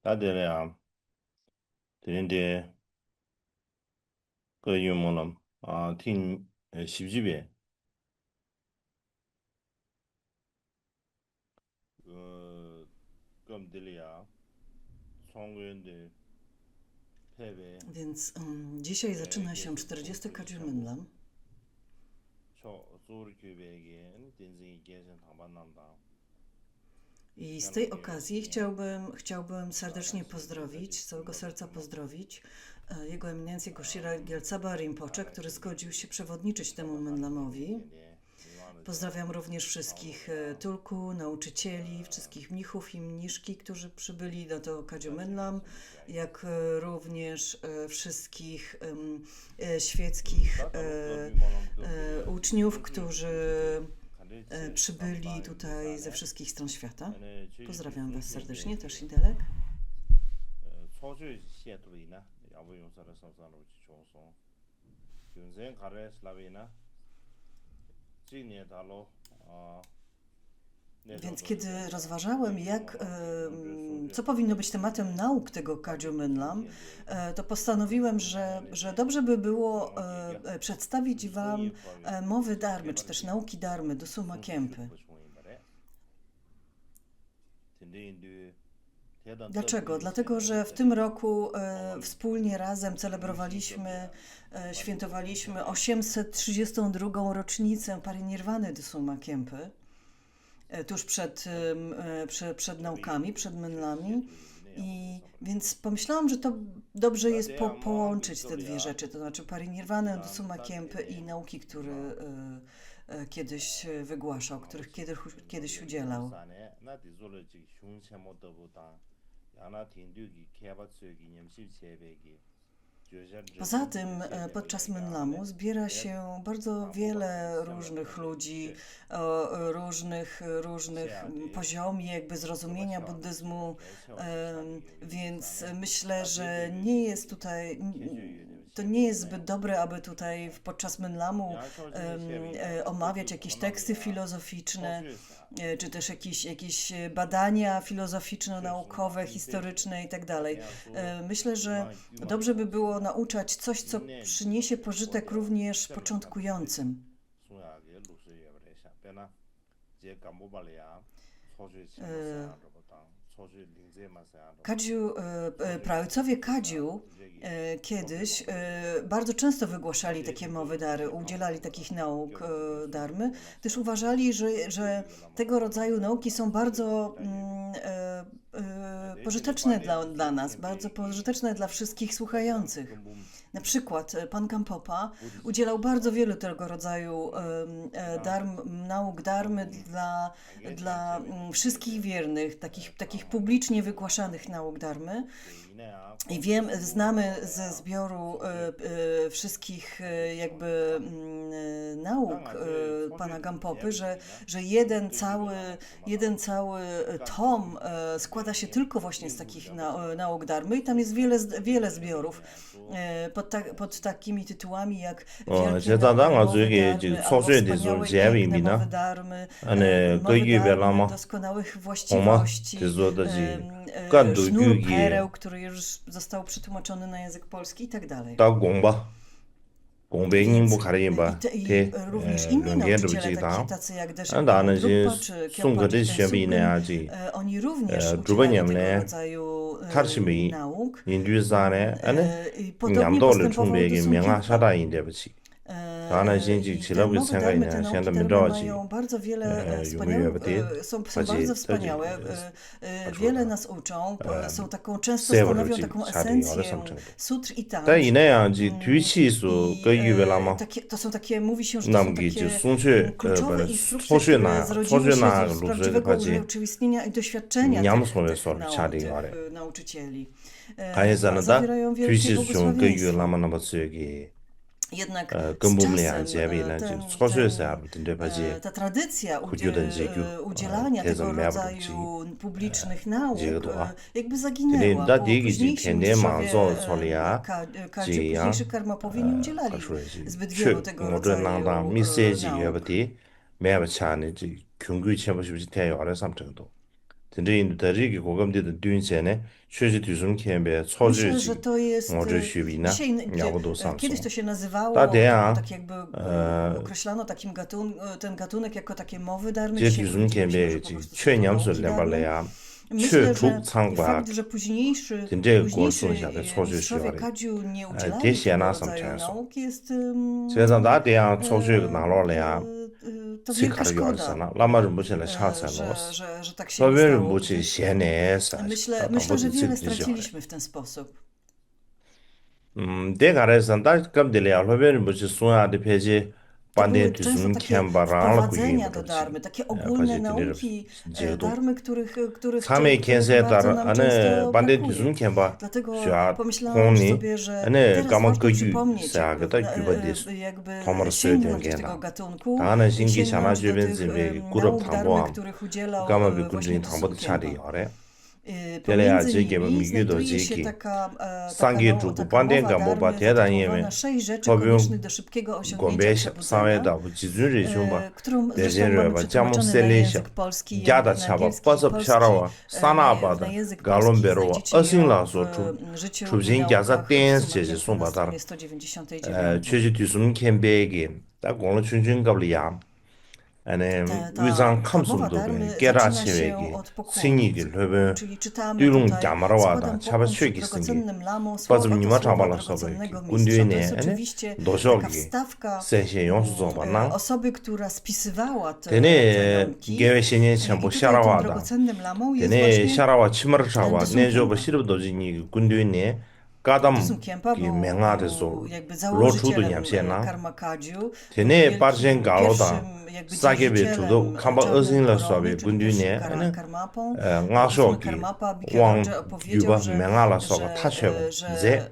다들 되는데 그 유모는 팀 10집에 그 검들이야 총회인데 패배 Więc dzisiaj zaczyna się 계속 40. 춤추고 Kadziu 초 소울 교배에게 인생이 계속 담반난다. i z tej 야노게 okazji 예 chciałbym serdecznie pozdrowić, z całego serca pozdrowić Jego Eminencję Goshira Gyaltsaba Rinpoche, który zgodził się przewodniczyć temu Menlamowi. Pozdrawiam również wszystkich tulku, nauczycieli, wszystkich mnichów i mniszki, którzy przybyli do tego Kadziu Menlam, jak również wszystkich świeckich uczniów, którzy przybyli tutaj ze wszystkich stron świata. Pozdrawiam Was serdecznie, też Idelek. 소주 시에토리나 야부 용사를 선산으로 지초소 윤생 가래 슬라비나 찌니에 달로 Więc kiedy rozważałem, co powinno być tematem nauk tego Kadziu Menlam, to postanowiłem, że dobrze by było przedstawić Wam mowy Dharmy, czy też nauki Dharmy, Dusuma Khenpo. Dlaczego? Dlatego, że w tym roku wspólnie razem świętowaliśmy 832. rocznicę Parinirvany Dusuma Khenpo, tuż przed naukami, przed Menlami. I więc pomyślałam, że to dobrze jest połączyć te dwie rzeczy, to znaczy Parinirvanę Dusuma Khenpo i nauki, które kiedyś wygłaszał, których kiedyś udzielał. Poza tym podczas Menlamu zbiera się bardzo wiele różnych ludzi o różnych poziomie jakby zrozumienia buddyzmu, więc myślę, że to nie jest zbyt dobre, aby tutaj podczas Menlamu omawiać jakieś teksty filozoficzne, czy też jakieś badania filozoficzno-naukowe, historyczne i tak dalej. Myślę, że dobrze by było nauczać coś, co przyniesie pożytek również początkującym. Praojcowie Kadziu kiedyś bardzo często wygłaszali takie mowy dary, udzielali takich nauk dharmy, też uważali, że tego rodzaju nauki są bardzo pożyteczne dla nas, bardzo pożyteczne dla wszystkich słuchających. Na przykład pan Gampopa udzielał bardzo wielu tego rodzaju nauk dharmy dla wszystkich wiernych, takich publicznie wygłaszanych nauk dharmy. I znamy ze zbioru wszystkich jakby nauk pana Gampopy, że jeden cały tom składa się tylko właśnie z takich nauk dharmy i tam jest wiele zbiorów pod takimi tytułami jak Wielkie Mowy Dharmy albo Wspaniałe i Piękne Mowy Dharmy, Mowy Dharmy Doskonałych Właściwości, Sznur Pereł, który już został przetłumaczony na język polski i tak dalej. Więc i również inni nauczyciele, tacy jak Deszek Dróbpa czy Kiełpa czy Suprym, oni również udzielali tego rodzaju nauk. I podobnie postępował te nauki dharmy mają bardzo wiele wspaniałych, są bardzo wspaniałe, wiele nas uczą, często stanowią taką esencję sutr i tantr. To są takie, mówi się, że to są takie kluczowe instrukcje, które zrodziły się z prawdziwego urzeczywistnienia i doświadczenia tych nauczycieli. Zawierają wielkie błogosławieństwo. Jednak z czasem ta tradycja udzielania tego rodzaju publicznych nauk jakby zaginęła, bo późniejsi mistrzowie Kadziu, późniejszy karmapowie nie udzielali zbyt wielu tego rodzaju nauk. 真正的这个国家的对象呢，确实对什天边操作 Myślę, 这 że 个 to jest 我这学位呢， dzisiaj, 要不都上 kiedyś to 松。 się nazywało, 大点 to 啊， tak jakby określano takim ten gatunek jako takie mowy darmy. 这 Dzisiaj 对什天 powiedzieliśmy, 边 że 这 po prostu są 确 to 娘是 nauki 两把来 darmy. 啊，确 Myślę, 出 że 仓瓜， fakt, że późniejsi 真正国送下的操作学 mistrzowie 的， Kadziu nie 这 udzielali 些 tego 呢上 rodzaju 全说。 nauk jest 现在大点啊，操作拿了来啊， to 谁 wielka 看着要是 szkoda, 了，那么人不起来下才老死， że tak się 所 nie 有人 stało. 不去现在是， Myślę, że wiele straciliśmy w ten sposób. 这个来是大根的了，所有人不去送下的偏见， To 把 były 那对 często 什 takie 天把让了归因 wprowadzenia 不 do 着 darmy, 急， takie 发 ogólne 现这里 nauki 解读。 darmy, których 他们看见 bardzo 的， nam 那 często 把那对 brakuje. 什天把 Dlatego 需要 pomyślałam 红呢， sobie, że 那 teraz 干嘛 warto 个语 przypomnieć, 啥个的举不的， jakby 他们说点 sięgnąć do 点 tego 的， gatunku, 当然新给想那 sięgnąć 这 do 边 tych 这边古老 nauk 汤 darmy, 包， których udzielał 干嘛被古 właśnie 人汤包的差的 Dusun 要的。 Pomiędzy Wiele nimi razy znajduje się takie taka sangie czuku taka pandien mowa gambo darmy ba tieda zatytułowana niemy 6 rzeczy pobią koniecznych do szybkiego osiągnięcia gombe przebudzenia, samwe da bu jizun ri chumba którą de zresztą jenre mamy ba jamu przetłumaczone na sele język polski, jada na chaba angielski i pasap polski. charawa sana ba Na da język galon polski bero znajdziecie asin ją la w so chu życiu i chubjin gyaza naukach ten w sumie je na sumba dar stronie 199. chöji tu sum ken bege da gong lu chun chun gabli ya ane wizang kham sum mowa do darmy be gera zaczyna się chewege od pokłonu. singi ge lebe Czyli czytamy dulung tutaj, gyamara wa da składam chaba pokłon chögi przed singi drogocennym lamą, bazum słowa nima to słowa chaba la sobe drogocennego kundu mistrza. To ne jest ane oczywiście taka dojogi wstawka sen się yong su zoba nang osoby, która spisywała te Tene nauki. gewe shenye I chenpo tutaj sharawa tym da. drogocennym lamą jest Tene właśnie sharawa chimar shawa Dusun ne jo ba Khenpa. shirib doji ni kundu ne kadam Dusun Khenpa ki był menga de so jakby lo chu du założycielem nyam she na. Karma Kadziu. Tene Był parjen wielkim, galo da. pierwszym jakby Sage be dzierżycielem chudo kamba czarnej ozin la korony, sobe czyli kundu pierwszym ne ane karmapą. nga sho ki Karmapa wang Bikidonja opowiedział, yuba że menga la soba ta chewa że ze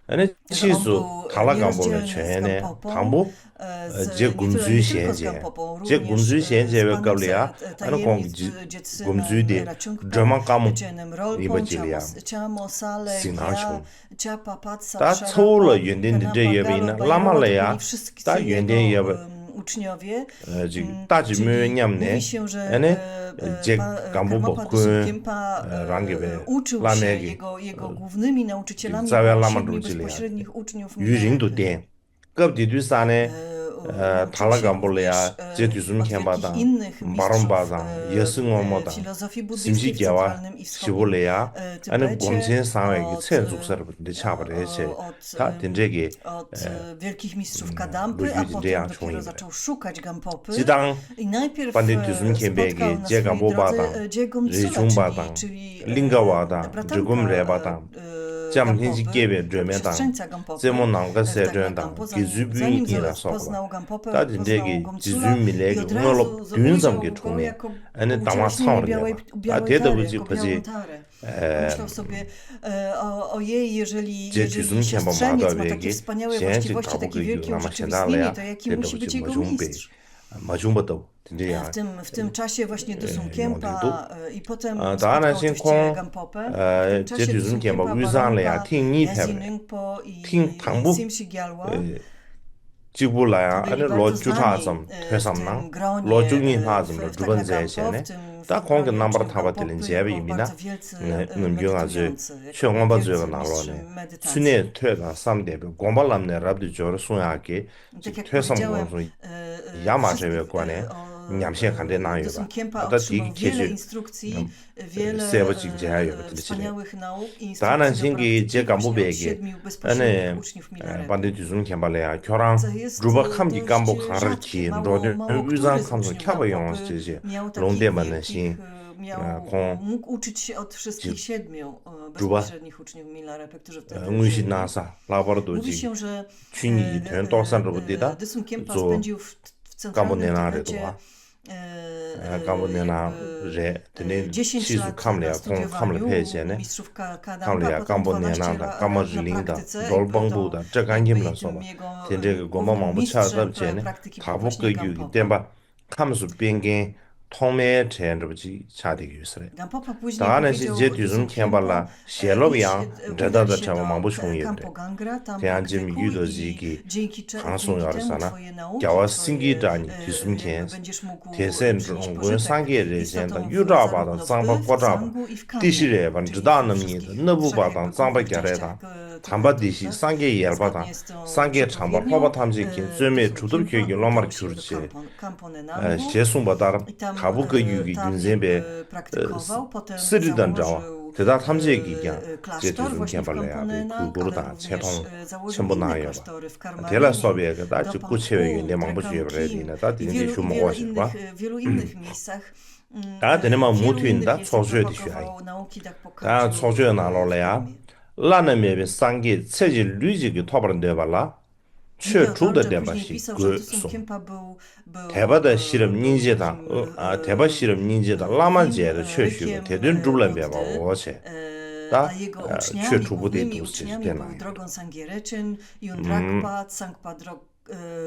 ane że on chi su był kala gambo le nierozdzielny z chene Gampopą, tambo z je nie gumzu tylko z xianjie Gampopą, je również gumzu xianjie z we panem gablia ane kong tajemnic gumzu de Raciungpą, drama kamu Ecienem Rolpą, riba jilia Ciamo Sale, Sina Gia, chung. Ciapa Patsa, Da Szarapa, cola yönden Kanapa, de yebe ina Galo, lama Bajawa, le to ya byli wszyscy da jego, yönden yebe uczniowie. daji Czyli mö nyam ne mówi się, że ene je gambo Karmapa bokun Dusun Khenpa rangebe uczył się, lamegi jego głównymi nauczycielami zawia byli lama 7 drujilia. bezpośrednich uczniów yu ring du Milery. den gab di du sa ne thala gambo le ya je du sum khen ba da barom ba da yesu ngo da filozofii simji buddyjskiej w gyawa centralnym i shibu le ya ane Tybecie, gomchen sa we gi od, chen zuk sar de cha ba de che ta den je ge od wielkich mistrzów Kadampy, a ludzi potem dzieją dopiero człowiek. zaczął szukać Gampopy. jidang I najpierw Pandit Dusun Khenpa spotkał ge na je swojej gambo ba drodze da Dziegom ri Tsula, chung ba da czyli linga wa da bratanka, jigum re ba da jam hin ji Gampopy, gebe dreme da siostrzeńca Gampopy. zemo nang ga se Tak, dren da Gampo, gi zu bu zanim yin la so poznał Gampopę, ta din de poznał ge ji Gomtsula zu mi le i ge od ngo lo razu dun zam ujrzał ge go chung ne jako ane dama ucześnienie sang le białej ba a białej de de tary, bu ji jako pa ji białą tarę. Myślał sobie, ojej, jeżeli Dusun Khenpa ma siostrzeniec da ma we takie ge wspaniałe xian ji właściwości, ga bu takie ge yu wielkie na ma xian da le urzeczywistnienie, ya to jaki de de musi bu być ji ma jego jung be mistrz? ma jung ba do din de ya W tym czasie właśnie Dusun ją Khenpa i potem da spotkał na oczywiście kong Gampopę. je W tym czasie Dusun Dusun Khenpa Khenpa, wu zang le ya Barampa, ting ni Yazi pe Ningpo i ting tangbu Simsi Gyalwa ji bu la ya byli ane bardzo lo ju cha znani, sam w thwe sam tym nang gronie, lo ju ni ha w zum lo tak juban na zai Gampo, xian ne w tym da kong ge gronie number uczniów ta ba Gampopy tilin jie be jako yimi na bardzo wielcy ngum ju nga zhe medytujący, xiong jako ba zhe wielcy ge na lo mistrz ne medytacji. chune thwe da sam de be gomba lam ne rab de jor sung ya ge Tak jak thwe sam powiedziałem, gong ya ma zhe be kwa ne nyam xian kan de na yo Dusun ba Khenpa da di otrzymał ke wiele ju instrukcji, wiele se ba ji ja yo de wspaniałych nauk i da na instrukcji do xin ge je praktyki gambo właśnie be od ge 7 bezpośrednich uczniów Milarety. Pandit Dusun Khenpa le ya kyorang Co jest ruba kham ji dość gambo khang ri rzadkie. chi Mało ro de który z uzang kham so uczniów kya ba yong Gampopy ji miał long takich de man ne wielkich, kong mógł uczyć się od wszystkich 7 bezpośrednich uczniów Milarety, którzy wtedy ngui shi żyli. na sa la bar do Mówi ji się, że chuni ji thön to san ro de da Dusun Khenpa zo spędził w gambo ne centralnym na re do Tybecie wa gambo ne na re de 10 chi su lat kham le na ya kong kham le studiowaniu phe che ne mistrzów kham Kadampa, le ya potem gambo ne 12 na da lat gamma na jling da praktyce, dol jakby bang to bu da zhe gan yim la jakby so tym ba jego, ten je go ma ma bu cha mistrzem da che ne praktyki ta bu właśnie ge yu Gampopy. den ba kham su bien gen 통매 제한적이 차대기 유스래. Gampopa później 다는 powiedział 이제 뒤좀 Dusung 캠발라 Kempo, 셰로비앙 idź, 저다다 udaj się 잡아 do 망보 총이래. Campo Gangra, tam 대한 지금 praktykuj 유도지기 i dzięki 방송 temu 열었잖아. twoje nauki, 겨와 twoje, 승기자니 뒤숨켄 będziesz mógł 대센 przynieść 중군 pożytek 상계를 istotą 제한다 w- 유라바다 zarówno 쌍바 w 꽂아봐 Zangu i w Kamie, 디시레 반 czyli 주다는 we 니다 wszystkich 너부바다 trzech 쌍바 częściach, 겨래다 Tybeta, 담바 디시 tak? 상계 열바다 Zgodnie z tą 상계 참바 przepowiednią, 허바 탐지kin 쯤에 Dusung 주도 Kempa 교육이 udał 로마르 się do 큐르치 Kamponenangu 제송바다 i tam, 가부그 유기 tam 윤zembe praktykował, potem 쓰리던 자와 założył 대다 탐지기야 제 klasztor 뒤좀 właśnie w 캠발래야 Kamponenach, ale 그거로다 również 채통 założył 전부 inne 나요 klasztory w Karmalinie, 대라 소비에가 다 do 죽고 체외에 내 Pampul, 망보지 Trekankim 버려야 다 i 이제 좀 먹어서 봐 wielu innych miejscach. 다 되는만 Wielu 못윈다 innych miejscach 초조해도 propagował nauki Dakpokachu 다 초조해 w 나올래야 Kamie. 라는 상계 체질 류지기 토벌은 되발라 최 Video 주도 George później 대바시 pisał, że Dusung 그송 Kempa był 대바다 실험 닌제다 대바 실험 닌제다 라만제의 takim 최슈가 rykiem 대든 줄렘 Buddy, 배바 오체 a jego uczniami, 최초부대 głównymi 도스지 uczniami 되나 był Drogon Sangiereczyn, Yundrakpa, Tsangpa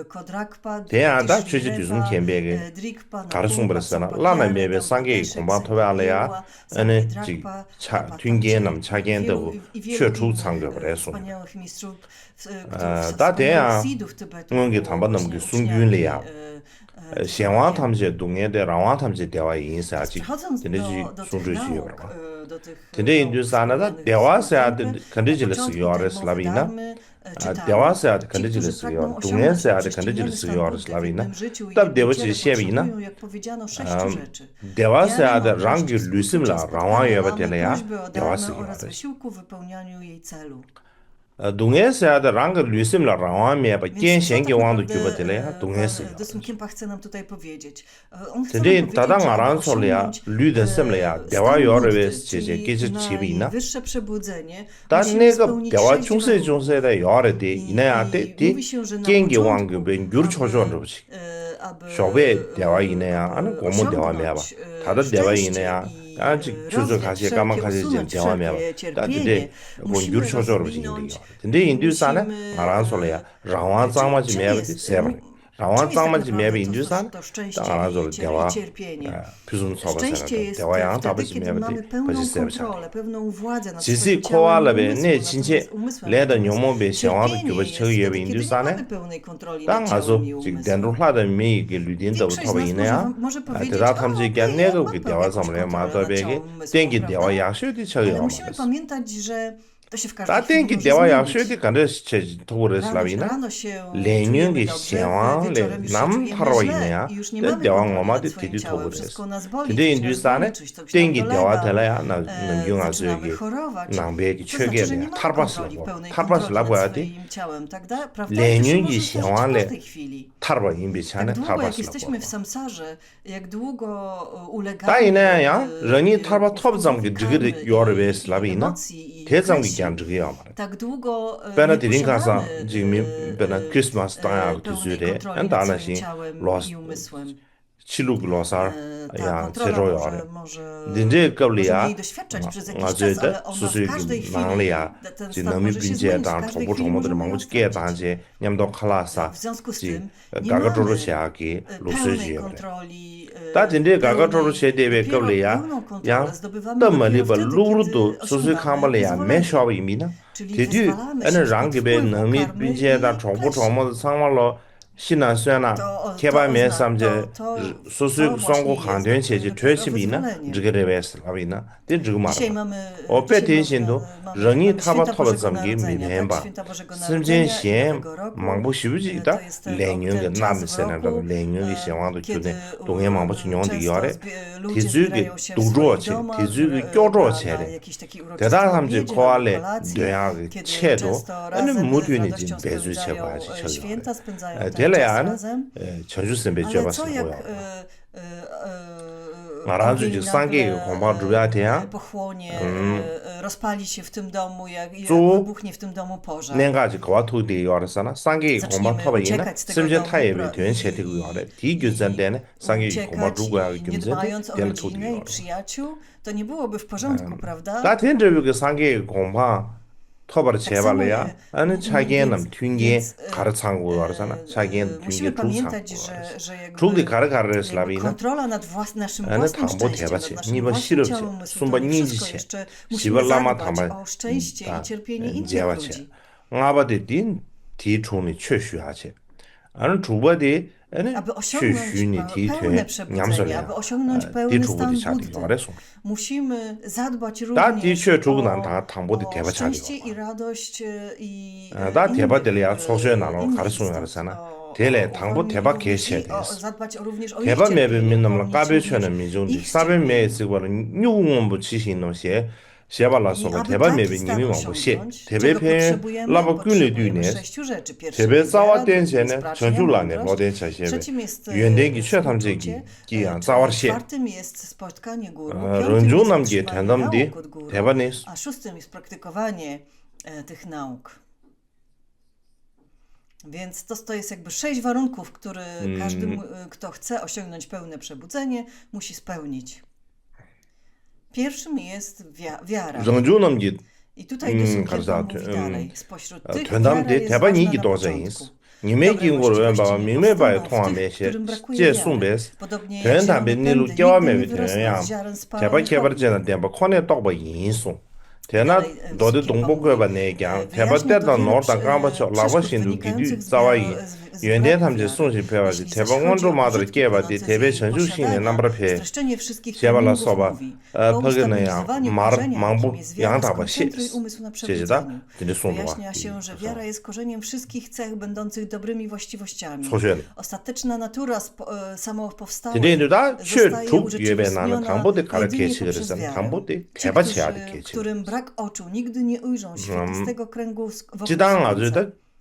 Kodrakpa, 대야다 Dishireva, 최지 뒤숨 캠베게 Drikpa, 가르송 Nakumpa, 버렸잖아 Tsangpa 라는 Diare, 매베 상계 Deshek, 공방 토베알래야 Sangiewa, 어느 Sangye 지 Drakpa, 차 Drakpa 튕게 Tachi 남 차겐도 i wielu 최초 innych, 상급 그랬어 wspaniałych mistrzów, 다 돼야 Sidów Tybetu, 응게 było 담받는 właśnie 게 uczniami, 숭균이야 Tybetu. 시황 탐지 동네대 랑왕 탐지 대화 인사지 Przechodząc 근데지 do tych 송주시 nauk, 여러분 do tych 근데 nauk 인도산하다 związanych z 대화서야 Kempem, 컨디지를 na początku 쓰기 어려 tej 슬라비나 mowy darmy, czytamy. 대화서야 Ci, 컨디지를 którzy 쓰기 pragną 어려 osiągnąć 동네서야 prześcigniony 컨디지를 stan 쓰기 어려 Buddy w 슬라비나 jednym życiu i 답 jednym 대화지 ciele 시에비나 potrzebują, jak powiedziano, 6 rzeczy. 대화서야 Wiarę, 랑기 mądrość, 루심라 współczucie, 랑왕 spotkanie 여바 lamy, 되려야 prośby o 대화 darmę 쓰기 oraz 어려 wysiłku w wypełnianiu jej celu. 동네서야 랑기 루심라 랑왕 여바 Więc co 겐생기 tak 왕도 naprawdę, 주바 되려야 동네서 pan Dusung Kempa chce nam tutaj powiedzieć? On chce 근데 nam 다당 powiedzieć, że aby 알아는 소리야 osiągnąć, 류된 셈래야 stan 대화 Buddy, 여러베스 제제 czyli 깨지 집이나 najwyższe przebudzenie, 다 musimy 내가 spełnić 대화 6 중세 warunków. 중세의 여러데 이내야 때 mówi się, że na 겐기 początku, 왕급은 유르초조한 거지 aby 쇼베 대화 이내야 아는 고모 대화 매봐 다들 대화 이내야 아직 주저 가시 까만 가시 대화 매봐 다들 뭐 유르초조로 지인데 근데 인도산에 말한 소리야 라와 짱마지 매봐 세버 라와 짱마지 매봐 인도산 말한 소리 대화 비순 소바세나 대화양 답지 매봐 버지 세버 pewną władzę nad 지시 swoim ciałem i 코알라베 umysłem, 내 natomiast 진짜 umysłem. 레다 Natomiast 용모베 시황을 cierpienie 교버 jest 처위에 wtedy, kiedy nie 인도산에 mamy pełnej kontroli 땅 nad 가서 ciałem i 지금 umysłem. 덴로하다 미게 류딘도 Większość z 터버 nas 이내야 może powiedzieć, 대다 o, 탐지 okej, 게 ja 내가 mam 그 pewną 대화 jakąś 섬을 kontrolę nad 마더베게 ciałem i umysłem, 땡기 prawda? 대화 약속이 처리 Ale musimy 엄마스 pamiętać, że to się w każdej 다 chwili 땡기 może 대화 zmienić. 약속이 간데 체 토르 슬라비나 Rano się 레뉴기 czujemy dobrze, 시황 wieczorem już się 남 czujemy 타러 źle 이내야 i już nie mamy 대화 kontroli nad 엄마들 swoim 디디 ciałem. 토르 Wszystko nas boli, 근데 coś nas 인도산에 boli, coś tam się nam 땡기 대화 dolewa, 될래야 나 능용아 zaczynamy 저기 chorować. 낭비하기 To znaczy, że nie 최계야 mamy 탈바스 kontroli, pełnej 탈바스 kontroli nad 라고야 돼 swoim ciałem, tak? Prawda? 레뉴기 To się może zdarzyć w 시황을 każdej chwili. 탈바 인비차네 Jak długo jak 탈바스 jesteśmy w 라고 samsarze, jak długo ulegamy 다이네야 런이 탈바 톱zam기 지그리 요르베 슬라비나 emocji i 대zam기 presji, 그냥 저기야 말이야 tak długo 베나디린 가서 posiadamy, 지금 베나 크리스마스 땅하고 pełnej 기술에 kontroli nad 한다나시 swoim ciałem 로스 i umysłem. 칠룩 로살 Ta 야 kontrola 제로요 może 이제 możemy 걸리야 jej doświadczać przez jakiś 아주 czas, ale ona w 수수이 każdej chwili 망리야 ten 지 stan 너미 może się zmienić, w 빈제당 każdej 정보 chwili 정보들을 możemy ją 망고지게 stracić. 단지 냠도 칼라사 W związku z 지 tym nie 가가조로 mamy 제하기 pełnej 룩스지요 kontroli, 다 진짜 가가조로 pełnej, 제대에 dopiero 걸리야 pełną kontrolę 야 zdobywamy 떠멀리 dopiero wtedy, 루루도 kiedy 수수이 osiągamy 카말리야 wyzwolenie. 매셔 이미나 Czyli 대뒤 wyzwalamy się 애는 spod 랑기베 wpływu 너미 karmy 빈제다 i 정보 klęski. 정보 상말로 신한 수야나 개발매 삼제 수수 성고 강된 체제 최심이나 지게레베스 라비나 된 지금 말아 Dzisiaj mamy 어페 대신도 렁이 타바 Święta 타바 Bożego zam기 Narodzenia, 미멤바 tak? Święta Bożego 심진 Narodzenia i 시엠 Nowego roku. 망보 시부지다 To jest 랭용의 ten czas 남세나 w roku, 랭용의 시황도 kiedy 주네 동해 망보 중용도 często 이어래 ludzie 대주기 zbierają się w 도주어 swoich 체 domach, 대주기 na 껴주어 체래 jakieś takie uroczyste 대단 삼지 obiedzie, 코알레 na kolacje, 뇌야 kiedy 체도 często 아니 razem 무드니 z 진 radością 배주 spędzają, 체바지 święta, spędzają ten 델레 czas 안에 razem. 전주선 Ale 배주어봤어 co jak 뭐야 ogień 말아주지 쌍게 nagle, 공부 주야 돼야 pochłonie, rozpali się w tym domu, jak 쭉 wybuchnie w tym domu pożar. 내가지 그와 토디 요르사나 쌍게 공부 터바이나 심지어 타입에 된 세티고 요래 디규전데네 쌍게 공부 Uciekać 주고야 i nie 김제 dbając o 될 토디 rodzinę i 요래 przyjaciół, to nie byłoby w porządku, prawda? 다 된저비 그 쌍게 공부 토바를 Tak samo 제발이야. 아니 자기는 więc, 튕게 więc 가르창고 그러잖아. 자기는 musimy 튕게 pamiętać, 주창고. że jakby, 중디 가르가르를 jakby 슬라비나. kontrola nad naszym 아니 własnym 당보 szczęściem, nad 대바치. naszym 니번 własnym 싫어지. ciałem, umysłem, 순번 to nie wszystko. 니지체. Jeszcze musimy 시벌라마 zadbać 담아. o szczęście i cierpienie innych 제바치. ludzi. 아바데 딘 디총이 최슈하체. 아니 주바데 아니 Aby osiągnąć 최슈니 pełne 디퇴 przebudzenie, aby osiągnąć pełny stan Buddy, musimy zadbać 다 również 디체 주고 난다 당보데 o 대바치 szczęście i radość i 다 innych, 대바들이야 소소에 나눠 innych 가르치는 istot, 거잖아. 대래 당보 wolni 대박 również 개시해야 i 돼. zadbać również o ich 대박 매비 cierpienie, 민놈라 upomnieć 까베쳐는 również 민중지 ich 사베 cierpienie. 매스고는 뉴공원 붙이신 놈시 시아발라서 I aby 대박 taki 매비 stan 님이 왕보시 osiągnąć, 대배 czego 편 potrzebujemy? 라바 균리 Potrzebujemy 뒤네 6 rzeczy. Pierwszy 대배 jest 싸워 wiara, drugi jest 댄세는 praca, 전줄라네 mądrość. 로덴 차시에 Trzecim jest 유엔den기 współczucie, 최탐제기 기한 싸워시 czwartym jest spotkanie guru, piątym 런중 jest 남기 otrzymanie 된담디 nauk od guru, 대바네 a szóstym jest praktykowanie tych nauk. Więc to jest jakby 6 warunków, które każdy, kto chce osiągnąć pełne przebudzenie, musi spełnić. Pierwszym jest wiara. 런중 남기 I tutaj Dusuk 가르사 mówi dalej. Spośród tych wiara 된담디 jest 대바니 ważna 이기 na 도저히 początku. 니메긴 거를 Dobre 봐 właściwości nie 미메바에 powstaną w 통함에 tych, którym brakuje 제 wiary. 숨베스 Podobnie 된 jak 담배 zielone 니루 pędy 깨와매 nigdy nie wyrosną 되냐 z ziaren 대바 spalonych 개발제는 대바 코네 떡바 인수 대나 너도 동복거바 내기양 대바 때다 노르다 까바쳐 라바신도 기두 자와이 연대 탐제 송시 배워지 대방 원조 마들 깨바디 대배 전주신의 남브라페 streszczenie wszystkich 제발라 treningów 써봐 mówi 퍼그네야 o ustabilizowaniu 말 korzenia, 망부 jakim jest wiara. 양다바 시 Skoncentruj umysł na 제제다 przebudzeniu. 근데 손도와 Wyjaśnia się, że wiara jest korzeniem wszystkich cech będących dobrymi właściwościami. 소셜 Ostateczna natura samopowstała 근데 다 zostaje 최죽 예배 나는 urzeczywistniona 강보대 가르 jedynie 계시를 poprzez 선 wiarę. 강보대 Ci, 개바치야 계시 którym brak oczu nigdy nie ujrzą świetlistego kręgu wokół 지당 słońca. 아주다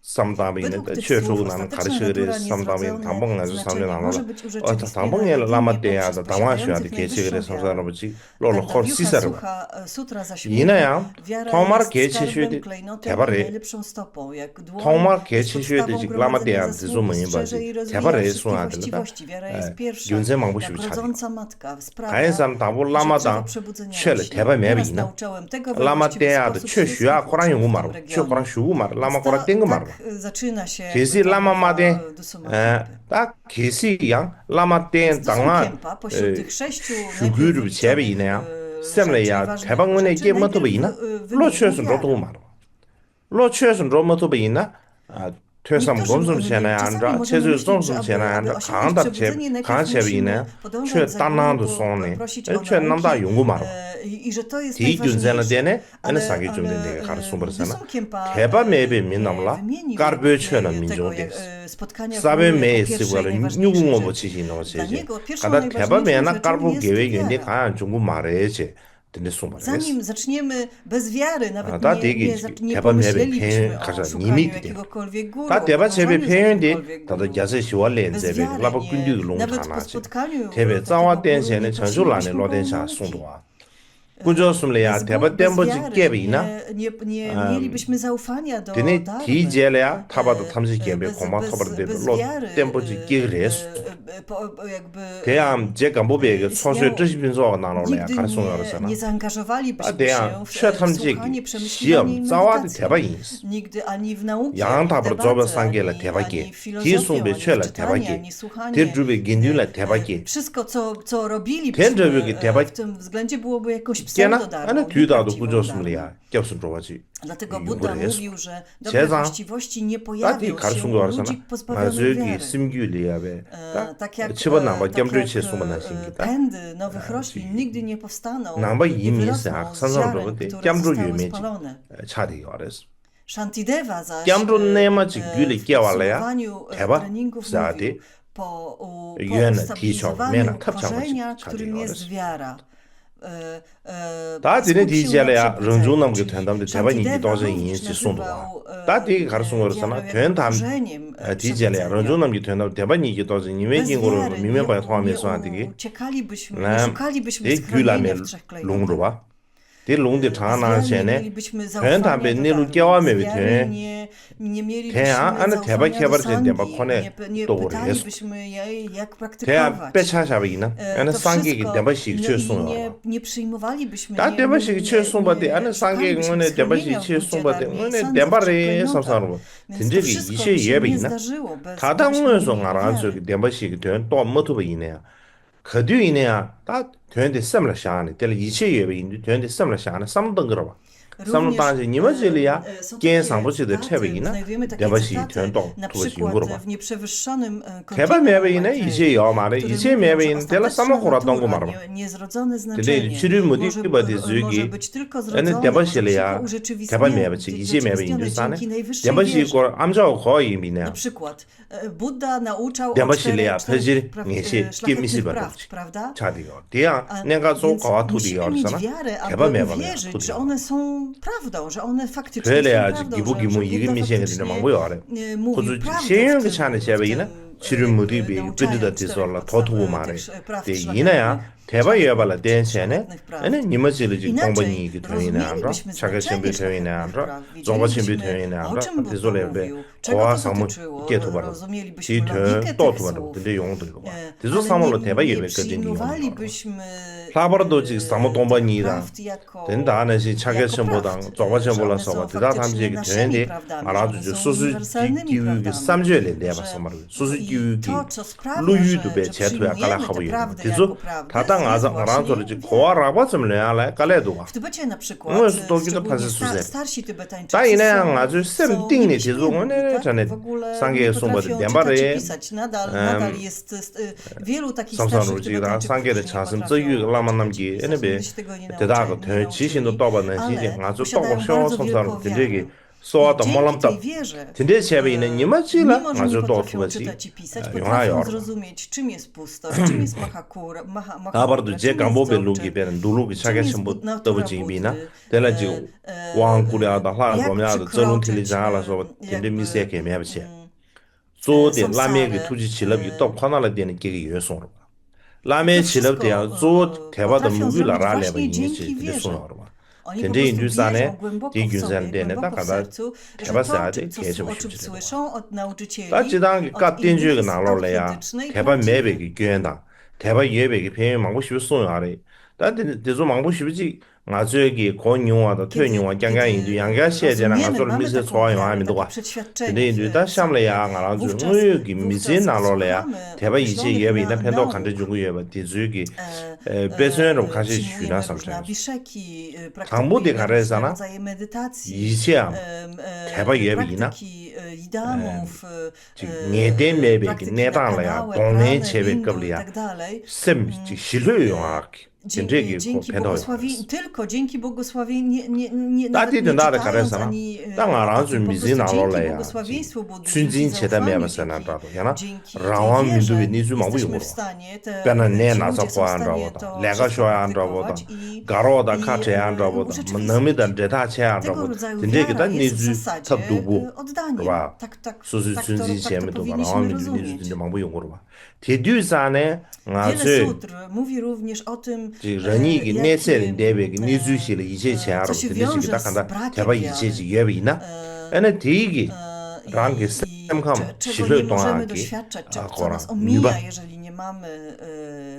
쌈담이 Według 있는데 tych 최죽 słów 나는 ostateczna 가르치를 natura 쌈담이 niezrodzone 당봉 나주 znaczenie 삼년 może 나눠 być 어떤 urzeczywistnione 당봉에 jedynie 라마때야 poprzez 당와셔야 posiadających 계시를 najwyższą 섬사는 wiarę. 버지 롤로 Gardner 콜 Jucha 시세로 Sucha Sutra zaś 이나야 wiara 통말 jest 개치슈에 skarbem, klejnotem i 대발에 najlepszą stopą, jak dłoń 통말 jest 개치슈에 podstawą 되지 gromadzenia 라마때야 zasług, 드주머니 strzeże i 버지 rozwija 대발에 wszystkie 수하들다 właściwości. Wiara jest pierwsza, 윤세 망보시 jak 차리 rodząca matka, sprawia 가해삼 다보 라마당 최를 대발 맵이 있나 라마때야도 최슈야 코란 용구 말로 최코란 슈구 말 라마 코란 땡거 말로 zaczyna się 계시 라마마데 Dusuma 딱 계시양 라마때 당와 Kempa pośród tych 6 슈구를 제베 이네야 셈레야 대방문에 깨면도 있나 로치에서 로도 말로 로치에서 로모도 있나 퇴삼 검좀 제나 안자 제주 좀좀 제나 안자 강다 제 강세비네 최 단나도 손네 최 남다 연구 말로 i że to jest 디 균zel은 되네 아니 ale- 사기 좀 ale, 되게 가르쳐 버렸잖아 Dusum Kempa, 대바 매비 민남라 wymienił 까르베처는 tego, 민족데스 spotkania 사베 guru jako 메이스 pierwszej, 거는 najważniejszej 뉴궁어 rzeczy. 붙이신 Dla 노세지 niego pierwszą 가다 najważniejszą 대바 매나 rzeczą 까르보 jest 계획인데 wiara. 가 중국 말해야지 근데 숨어요 Zanim zaczniemy bez wiary, nawet 다 nie, 되게 nie 대바 매비 pomyślelibyśmy 가서 o szukaniu 님이 jakiegokolwiek guru, 다 대바 제베 podążaniu za 표현데 jakimkolwiek 다들 guru. 야세 시월렌 Bez 제베 wiary 라바 nie, 군디 롱 nawet po 타나지 spotkaniu 대베 takiego 짜와 guru 댄세는 nie 전술란에 prosilibyśmy go o 로덴샤 nauki. 송도와 꾸조스물래야 Bez 대바 댐버지 wiary 깨비나 nie mielibyśmy zaufania do 드네 darmy. 디젤래야 타바도 탐지 깨비 Bez- 고마 bez- 타바도 bez 로 wiary, 댐버지 깨그레스 jakby 대암 제가 모베게 소수 뜻이면서 나눠래야 nigdy 가르송하잖아 nie zaangażowalibyśmy się 대암 w 최탐지기 słuchanie, przemyśliwanie i 시험 짜와도 medytację. 대바인스 Nigdy ani w nauce, 양답으로 w 접어 debacie, 상계라 ani 대박이 w filozofią, 기순배 ani w 최라 czytanie, 대박이 ani słuchanie. 대주배 긴들라 대박이 Wszystko, co robilibyśmy 대주배 대박 w tym względzie byłoby jakąś 깨나 pseudodarmą, 아니 뒤다도 nieprawdziwą darmą. 꾸조스물이야 겹슨 좋아지 Dlatego 이거 Buddha 그래서 mówił, że dobre 세상 właściwości nie 따디 pojawią 가르친 się 거 u 알았잖아 ludzi pozbawionych 마저기 wiary. 심규리야베 Tak jak, 집어나마 tak 겜들치 jak, 수만 생기다 pędy nowych roślin nigdy nie powstaną 나마 i 이미 wyrosną 싹 z 산사로 ziaren, 그때 które 겜들 zostały 유명해지 spalone. 차대기 알았어 Shantideva zaś 겜들 내마지 귤이 w 깨war래야 podsumowaniu 대박 treningów 사디 mówił, po 유엔은 ustabilizowaniu 뒤쳐, 맨날 korzenia, 탑장을 którym 차대기 jest wiara. 다 되네 skup się na 디젤래야 przebudzeniu, 런중남게 czyli 된다는데 대반이 Shantideva 이도저 również 인시 nazywał, 순도와 다 되게 가르친 거였잖아 wiarę 된 jako 다음 korzeniem, 디젤래야 przebudzenia. 런중남게 된다고 대반이 이도저 Bez 니메긴 거를 wiary 미면바에 nie 통하면서 안 되기 uciekalibyśmy, 네, nie szukalibyśmy 이 schronienia 귤라멜 w trzech klejnotach. 롱로와 대 롱데 장난 nie 전에 mielibyśmy 편 담배 zaufania do 내로 darmy, 깨워면 z wiary 돼. nie mielibyśmy 대야 안에 대박 zaufania do 개발 때 sangi, 대박 nie 또 그래. pytalibyśmy jej, jak 대야 praktykować. 빼차샤비나. 안에 To 상계 wszystko 대박씩 i 치우송어. nie przyjmowalibyśmy, 다 대박씩 치우송바데 안에 상계 szukalibyśmy 응원에 대박씩 schronienia w 치우송바데 Budzie 응원에 Darmii, 대발에 sądząc czy sam사로. klejnotach. Więc to 진짜기 wszystko 이제 by się nie 예배이나. zdarzyło bez 다당에서 gdybyśmy nie mieli 알아서 wiary. 대박씩 된또 못도 이네야. 그뒤이네야. 다 되는데 썸을 샤네. 될 이체 예배인데 되는데 썸을 샤네. 삼등 걸어 봐. 삼등단지 니마질이야. 겐 상부지의 체백이나. 대박씩 된또 na 그것이 przykład 물어 봐. w nieprzewyższonym 개발 매배인에 이제 여 말에 który 이제 mówi, że 매배인 될 ostateczna 삼어고라던 거 natura, 말아. niezrodzone 근데 znaczenie 치료 못이 może 그바디 być tylko 얘는 zrodzone, może 대바실이야. tylko 대바 urzeczywistnione 매배지 이제 매배인 줄 사네. dzięki najwyższej 대바시 wierze. 거 암자고 거의 Na 미네. przykład Buddha nauczał o 대바실이야. czterech 퍼질 praw- nie시 szlachetnych 끼미시 praw, 버렸지. prawda? 자디요. 대야 A 내가 소 więc 거와 투디 musimy mieć 열잖아. wiarę, 대바 aby 매바 uwierzyć, że one są prawdą, że one faktycznie 그래야지 są prawdą, 기복이 뭐 이게 Buddha 미시게 faktycznie, 되는 방법이 알아. mówi 고주 prawdę 시행 w 그 tym- 차는 w 제베이나 tym, 치료 무디비 nauczając 그드다 czterech 디솔라 도토고 podstawowych 말해. tych praw 대 szlachetnych, 이나야 대바 예발라 대신에 szlachetnych praw. 에는 니머지르지 Inaczej 공번이 이게 되네 안라. rozumielibyśmy 차가 znaczenie 셴비 되네 szlachetnych 안라. praw, 종가 셴비 wiedzielibyśmy, 되네 o 안라. czym Bóg 디솔레베 mówił, czego 고아 to 상무 dotyczyło, 깨토바로. rozumielibyśmy 지 logikę tych 또 도바로. słów. 근데 용도 이거 봐. E, 디소 ale 사물로 nie- 대바 nie 예배까지 니 용도. przyjmowalibyśmy 라버도 지금 사무 동반이다. prawd jako- 된다 안에서 jako 차게션보다 prawd, 조바션 że one 몰라서 są 대다 faktycznie 담지게 naszymi 되는데 prawdami, 말아주죠. że one są 소수 uniwersalnymi 기육이 prawdami, 3주에 내가 że 봤어 말이야. 소수 i 기육이 to, co sprawia, 루유도 배 że 제토야 przyjmujemy 깔라 te 하고 있는 prawdy 그래서 jako prawdy, 다당 jest 아상 właśnie 알아서 이제 wiara. 고아라고 좀 내야래 깔래도가 W Tybecie na przykład No, jest to szczególnie patrzę suze. starsi Tybetańczycy 다 이내양 są- 아주 są 쌤띵네 niepiśmienni, 대중원에 tak? 전에 W ogóle 상계 nie 송바들 potrafią czytać i lem바르에 pisać. Nadal jest wielu takich 삼산으로 starszych 지금 Tybetańczyków, 상계를 którzy nie 차슴 potrafią 쩌유 라만 czytać i 남기 pisać. 에네베 Nigdy się tego nie 대다가 nauczyli, 더 지신도 떠받는 시제 ale 아주 posiadają 떠고 쇼 bardzo 삼산으로 wielką 된대기 wiarę. 쏘아도 I 몰람다 dzięki tej wierze, 근데 제베이는 니마지라 mimo że 아주 nie 또 potrafią 두가지 czytać i pisać, 용하여 potrafią zrozumieć, czym jest pustość, czym jest Mahakura, 아바르도 czym 제 jest 강보벨 Dzogchen, 루기 베는 누루기 czym 차게 jest 전부 natura 떠버지비나 Buddy, 될라지 왕꾸리하다 jak 하고면도 저런 텔리자라서 przekroczyć, 근데 미세게 매비치 jakby, 조데 samsarę, 라메기 투지 질럽이 또 화나라 되는 게 요소로 라메 질럽대야 조 대바도 무기라 라레바 이니지 근데 소나로 Oni 근데 po prostu 인두산에 wierzą głęboko w 디균산 sobie, 되는 głęboko w 딱 sercu, że 대바사야 to, 돼 co- 계속 o czym 싶지 słyszą od nauczycieli, 따지당 od 깍된 innych 주가 jest 나올래야 autentyczne i 대바 prawdziwe. 매백이 교회다 대바 예백이 배에 망고 싶을 소용 아래 따데 대조 망고 싶지 나저기 권용화다 퇴용화 강강인도 양가 시에잖아 나저를 미세 좋아요 하면 누가 근데 이제 다시 샴래야 나라주 여기 미세 나올래야 대바 이제 예배나 팬도 간대 주고 예배 대주기 배선으로 같이 쉬나 삼자 강보대 가래잖아 이시야 대바 예배이나 네대 매백이 내단래야 동네 제백급이야 쌤 실효용 아키 Dzięki tylko dzięki błogosławieniu nie 따뜻한 nie 나라 czytając 가래서나 ani 땅 알아서 po prostu 미진 dzięki 알올래야 błogosławieństwu Buddy, 춘진 dzięki 제다 zaufaniu, 매버서나 dzięki- 따도 야나 dzięki tej 라완 wierze 민두의 니주 망부 jesteśmy 용으로 w stanie te 빼는 내 ci 나서 ludzie są w 안 stanie 잡아다 to 내가 wszystko 쉬어야 안 praktykować 잡아다 i 가로다 i, 같이 안 잡아다 urzeczywistnić. 너미다 제다 제안 tego 잡아다 rodzaju 근데 wiara 그다 jest w 니주 zasadzie 탑두고 oddaniem. 봐 Tak 수수 to 춘진 제메도 powinniśmy 라완 민두 rozumieć. 니주 망부 용으로 봐 대듀산에 Wiele 아주 sutr mówi również o tym, rani jakie- 내세는 대백이 니주실 이제 제하로 co się 근데 wiąże 지금 z 딱 brakiem 대바 wiary. 이제 예배이나 에는 대기 i- 랑게 i 쌤감 czego 실을 nie możemy 동안기 doświadczać, co 아거랑 nas omija, 유바 jeżeli nie mamy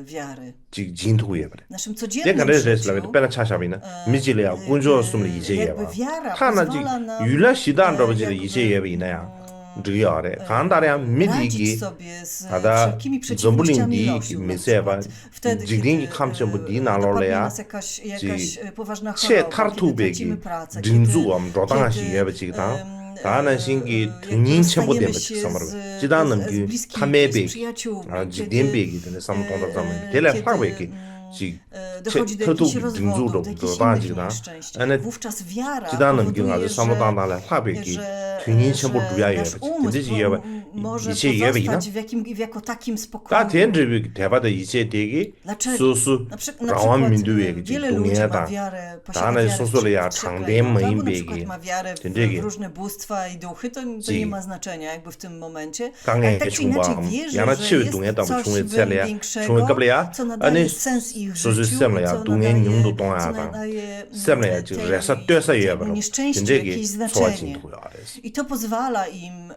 wiary. 지 진토에 그래 W naszym 내가 codziennym 그래서 życiu 빼는 차샤비나 미질이야 군조스물 이제 jakby 예배 wiara 하나지 pozwala nam, 율라 시단 러버지 jakby, 이제 예배이나야 저기야래 간다래 radzić 미디기 sobie z 하다 wszelkimi 전불링 przeciwnościami 디 losu. Na 미세바 przykład wtedy, 지딩이 kiedy 감점 디 napadnie 나롤래야 nas jakaś poważna 체 choroba, kiedy 타르투베기 tracimy pracę, 딘주엄 로당하시 kiedy, 예배지기다 다는 신기 등인 jak 첨부 rozstajemy 되면 się sam으로 z 지다는 그 bliskimi, z 카메베기 przyjaciółmi, 아 kiedy, 지딘베기 되는 삼동작 삼은 텔레 kiedy, 파베기 지 dochodzi do 터도 jakichś rozwodów, do 딘주로 jakichś innych 도다지다 nieszczęść. 안에 Wówczas wiara 지다는 경 powoduje, 아주 삼도단달에 파베기 że 등인 첨부 두야 nasz 예배지 umysł 근데 지 예배 może 이제 예배 있나? pozostać jako takim 다 spokojnym. 된지 대바다 이제 되게 Dlaczego? 수수 Na 라완 przykład 민두에 wiele ludzi ma 동해다 wiarę, posiada 다네 wiarę 소소리야 w trzech 장대 plemion, albo na 모임배기 przykład ma wiarę 된대기 w różne bóstwa i duchy, to nie ma znaczenia jakby w tym momencie. 강에 Ale tak czy inaczej 중방 wierzy, 야나 że 치유 jest 동해다 coś 중에 셀래야 większego, 중에 qab려야 co nadaje sens ich 소수 życiu, 셈래야 co 동해 nadaje, 뇽도 co 동하다 nadaje 셈래야 지금 레서 뛰어서 temu 예바로 nieszczęściu 된대기 jakieś 소화진 znaczenie. 도야 그래서 I to pozwala im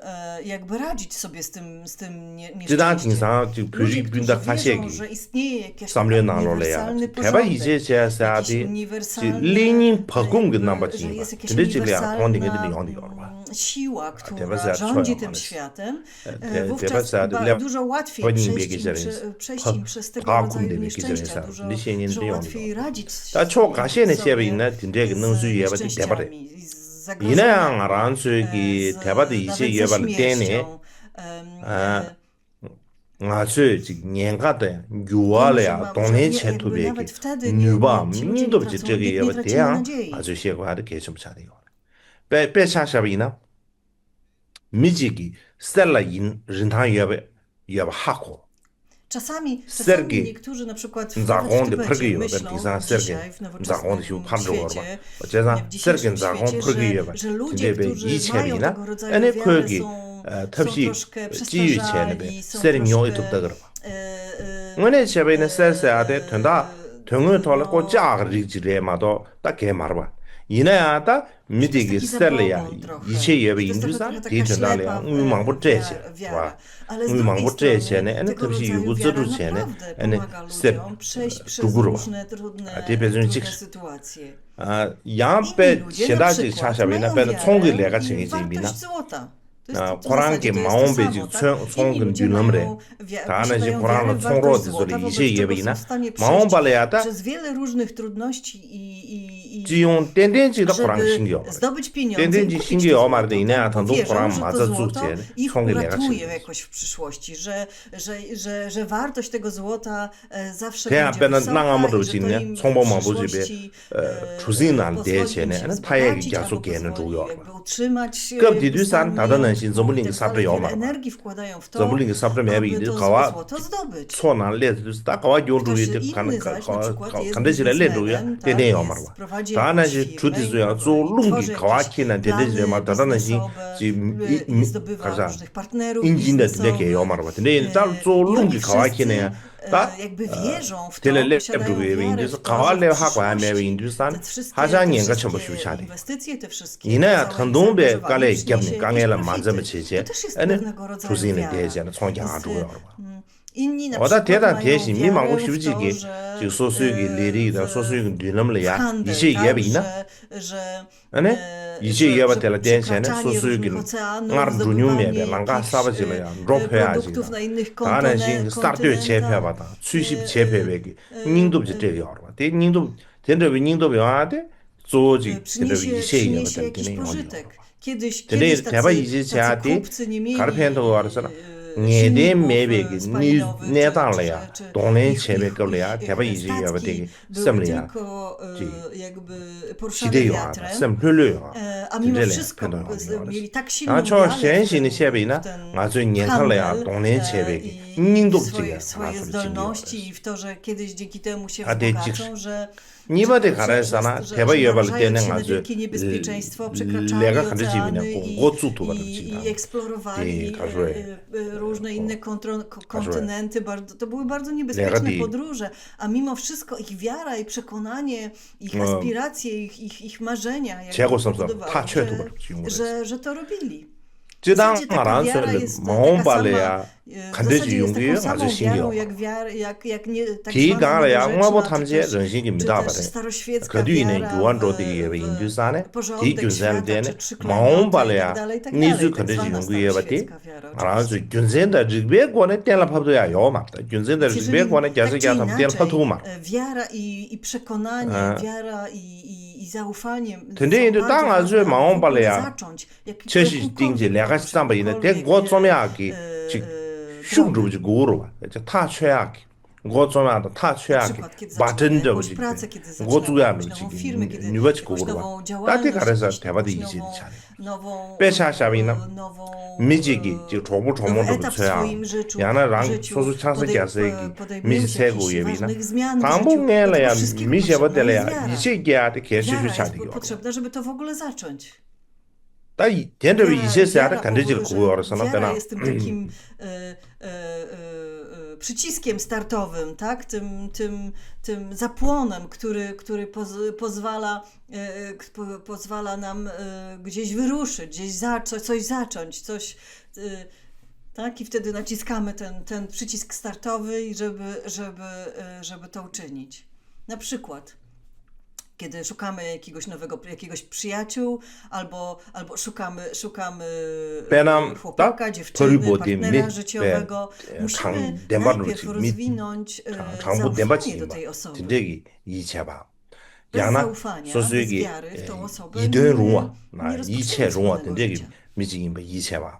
jakby radzić sobie z tym 지단 nieszczęściem. 진상 지금 Ludzie, 표시 którzy 빈다 wierzą, 가시기 że istnieje jakiś 삼려 나눠래야 uniwersalny 대바 porządek, 이제 제사디 jakiś uniwersalny, 리닌 바꿈 그 że 남바지 jest jakaś 근데 지금 돈 되게 uniwersalna 되는 영이 siła, 대바자 która rządzi trwają, tym ale- światem, 대- wówczas 대바자 chyba dużo łatwiej powinni przejść biegać im, zaraz. przejść im przez tego 다 rodzaju 군대 nieszczęścia, biegać dużo, zaraz. 리시엔인 dużo 내용이죠. łatwiej radzić 다 초가시에는 sobie 시합이 있나 딘데게 능수 z 예바디 대바래 nieszczęściami, z 이나양 zagrożeniami, 아란수기 대바디 nawet 이제 ze 예바를 때네 śmiercią, 아주 지금 년가대 유월이야 동네 체투베기 누바 민도 저기 예바 대야 아주 시고하게 계속 차리요 빼샤샤비나 미지기 스텔라인 린타 예바 하고 Czasami Sergi niektórzy na przykład zagondy w prgijo myślą za sergi dzisiaj w zagondy nowoczesnym się padło świecie, 어제자 w dzisiejszym sergi zagon świecie, prgijo że ludzie, 근데 którzy mają 이체비나 tego rodzaju 아니 wiarę, 거기 są 탑시 troszkę 지유체는 przestarzali, są 세리묘이 troszkę, 뚝다 그러 e, 원래 제베는 셀세아데 된다 등을 돌고 짝리지레마도 딱게 말봐 이나야다 미디기 스텔이야 이체 예배 인주사 디텐달이야 우망부 제체 와 우망부 제체네 아니 탑시 유고 저주체네 아니 스텝 두구로 아 대배준 직 sytuacje. 아 양배 시다지 차샤비나 배는 총기 내가 챙기지비나 코란게 마음배지 총근 딜럼레 다나지 코란은 총로지 소리 이제 예배이나 마음발레야다 przez wiele różnych trudności i 지용 땡땡지도 코란 신경 zdobyć pieniądze 땡땡지 i kupić 신경 to 말도 złoto, 이내야 bo 단도 wierzą, 코란 że to 맞아 złoto 주제 ich 총기 내가 uratuje 챙겨 jakoś w przyszłości, że wartość tego złota zawsze 대야 będzie 배는 wysoka 나가면 i że to im 그러지네 w 총범만 przyszłości, 보지베 주진한 pozwoli im 대체네 się 아니 타액이 wzbogacić 계속 albo 걔는 pozwoli 주요 jakby utrzymać 급 뒤뒤산 stan 다다는 majątku 신 저물링 i tak 삽도 dalej. 요 Wiele 말마 energii wkładają w to, 저물링 삽도 매비 aby 이제 to 가와 złoto zdobyć. 초난 레드 딱 가와 요루이 Ktoś inny zaś na przykład jest 간대지래 레루야 biznesmenem, tak, 대대요 jest, 말마 prowadzi 다나지 jakąś 주디스야 firmę i 조 룽기 tworzy 가와키는 jakieś 대대지래 말 plany 다다는 신 biznesowe, 지금 zdobywa 가자 różnych partnerów 인진데 biznesowych, 되게 요 말마 근데 짤조 i oni 룽기 가와키는 딱 jakby wierzą w to, 텔레 posiadają 랩도 wiarę 인두스 w to, 가와레 że w 하고 하면 przyszłości 인두산 te wszystkie 하장년가 전부 wszystkie 슈샤리 inwestycje, te wszystkie 이내야 całe 탄동배 zaangażowanie 깔에 przyniesie 겹니 jakieś 강에라 profity. 만점을 치지 To też jest 아니 pewnego rodzaju 조진의 wiara. 대지는 총장 안 주고요 Inni na 어다 przykład 대단 mają 대신 wiarę 미망고 w to, 쉬우지기 że, 지금 소수익이 리리다 소수익은 뒤넘려야 handel, 이제 tak, 예비나 że 아니 이제 예바 텔라 대신에 przekraczanie 소수익은 różnych oceanów, 나름 zdobywanie 주뉴메베 랑가 jakichś, 싸버지려야 롭해야지 produktów na innych 나는 지금 스타트 kontynentach. 제패받아 수십 제패백이 닝도 되게 어려워 대 닝도 된다비 닝도 배워야돼 조지 된다비 이제 예바 przyniesie jakiś 텔 pożytek. Kiedyś 근데 대바 이제 tacy 제한테 kupcy nie mieli 가르펜도 알아서라 silników 내 매백이 spalinowych, 내 czy- 달래야 czy- 동네 ich- 제백걸래야 ich 대바 이제 예바 statki 되게 były 썸려야 tylko jakby poruszane 시대요 wiatrem, 쌤 흘려요 a mimo 진짜래, wszystko 그래도 mieli tak silną 아, 저 wiarę w 현실의 ten- 세비나 w ten 아주 년칼래야 handel, 동네 제백이 i 닝도 swoje 없지게 zdolności i w to, że kiedyś dzięki temu się A ty wzbogacą, że 니버데 가라서나 대바 예바를 때는 narażają się na 아주 wielkie niebezpieczeństwo, przekraczali 내가 가르치면 oceany 고추도 i 가르치다 eksplorowali 가져해. różne inne kontynenty. To były bardzo niebezpieczne 내가 podróże, a mimo wszystko ich wiara i przekonanie, ich aspiracje, ich marzenia jakby 재고 섬서 powodowały, 다 최도 그렇지 że to robili. 지당 Zasadzie taka 말안 wiara 써 jest 마음발래야 w 간대지 zasadzie jest 용기요 taką samą 아주 wiarą 신기해요 jak nie tak 기가라야 zwana 응마보 nowożytna, 탐지의 czy 전신입니다 też 바래 staroświecka 그 뒤에는 wiara 유한로드기 예배 w 인두산에 porządek 기균산 świata, 때는 czy trzy klejnoty i 마음발래야 tak dalej, 니즈 tak 간대지 zwana 용기에 바티 staroświecka wiara, 알아서 균센다 르베고네 텔라 팝도야 요 맞다 균센다 Jeżeli 르베고네 tak czy 자식이야 탐 텔라 inaczej, 팝도 말 wiara i przekonanie, wiara i zaufanie 근데 이제 są 땅 bardzo 아주 ważne, aby w ogóle 마음발래야 zacząć 제시 띵지 내가 시장바 있는 대고 좀야기 즉 흉주지 고로 타 최악 我좀 하다 타 최악이 przykład, kiedy 바튼 zaczynamy jakąś 저지 pracę, kiedy 고 zaczynamy 주야는 jakąś nową 지금 firmę, kiedy 누가 jakąś 고르와 nową 따뜻히 działalność, 가려서 jakąś 대바도 nową, 이제 차례 nową, 빼샤샤비나 nową, 미지기 지금 조부 nowy 조모도 etap w 쳐야 swoim życiu, 야나랑 życiu 소수 창석이 야서기 podejmujemy 미지 się 세고 jakichś 예비나 ważnych zmian w życiu. Do 당분간에야 tego wszystkiego 미지 potrzebna 버들래야 jest wiara. 이제기야 계시주 Wiara jest 차디요 potrzebna, żeby to w ogóle zacząć. 따이 덴더비 이제스야 Wiara 간대질 że 고어서나 wiara 빼나 jest tym takim przyciskiem startowym, tak? Tym zapłonem, który pozwala nam gdzieś wyruszyć, gdzieś coś zacząć, coś, tak? I wtedy naciskamy ten przycisk startowy, i żeby to uczynić. Na przykład kiedy szukamy jakiegoś przyjaciół, albo szukamy chłopaka, dziewczyny, partnera życiowego, musimy najpierw rozwinąć zaufanie do tej osoby. 진짜기 이체봐 Bez 야나 zaufania, bez 소수에게 wiary w tą osobę 이든 nie 나 rozpoczniemy 이체 롱아 wspólnego 된대기 życia. 미지긴 이체봐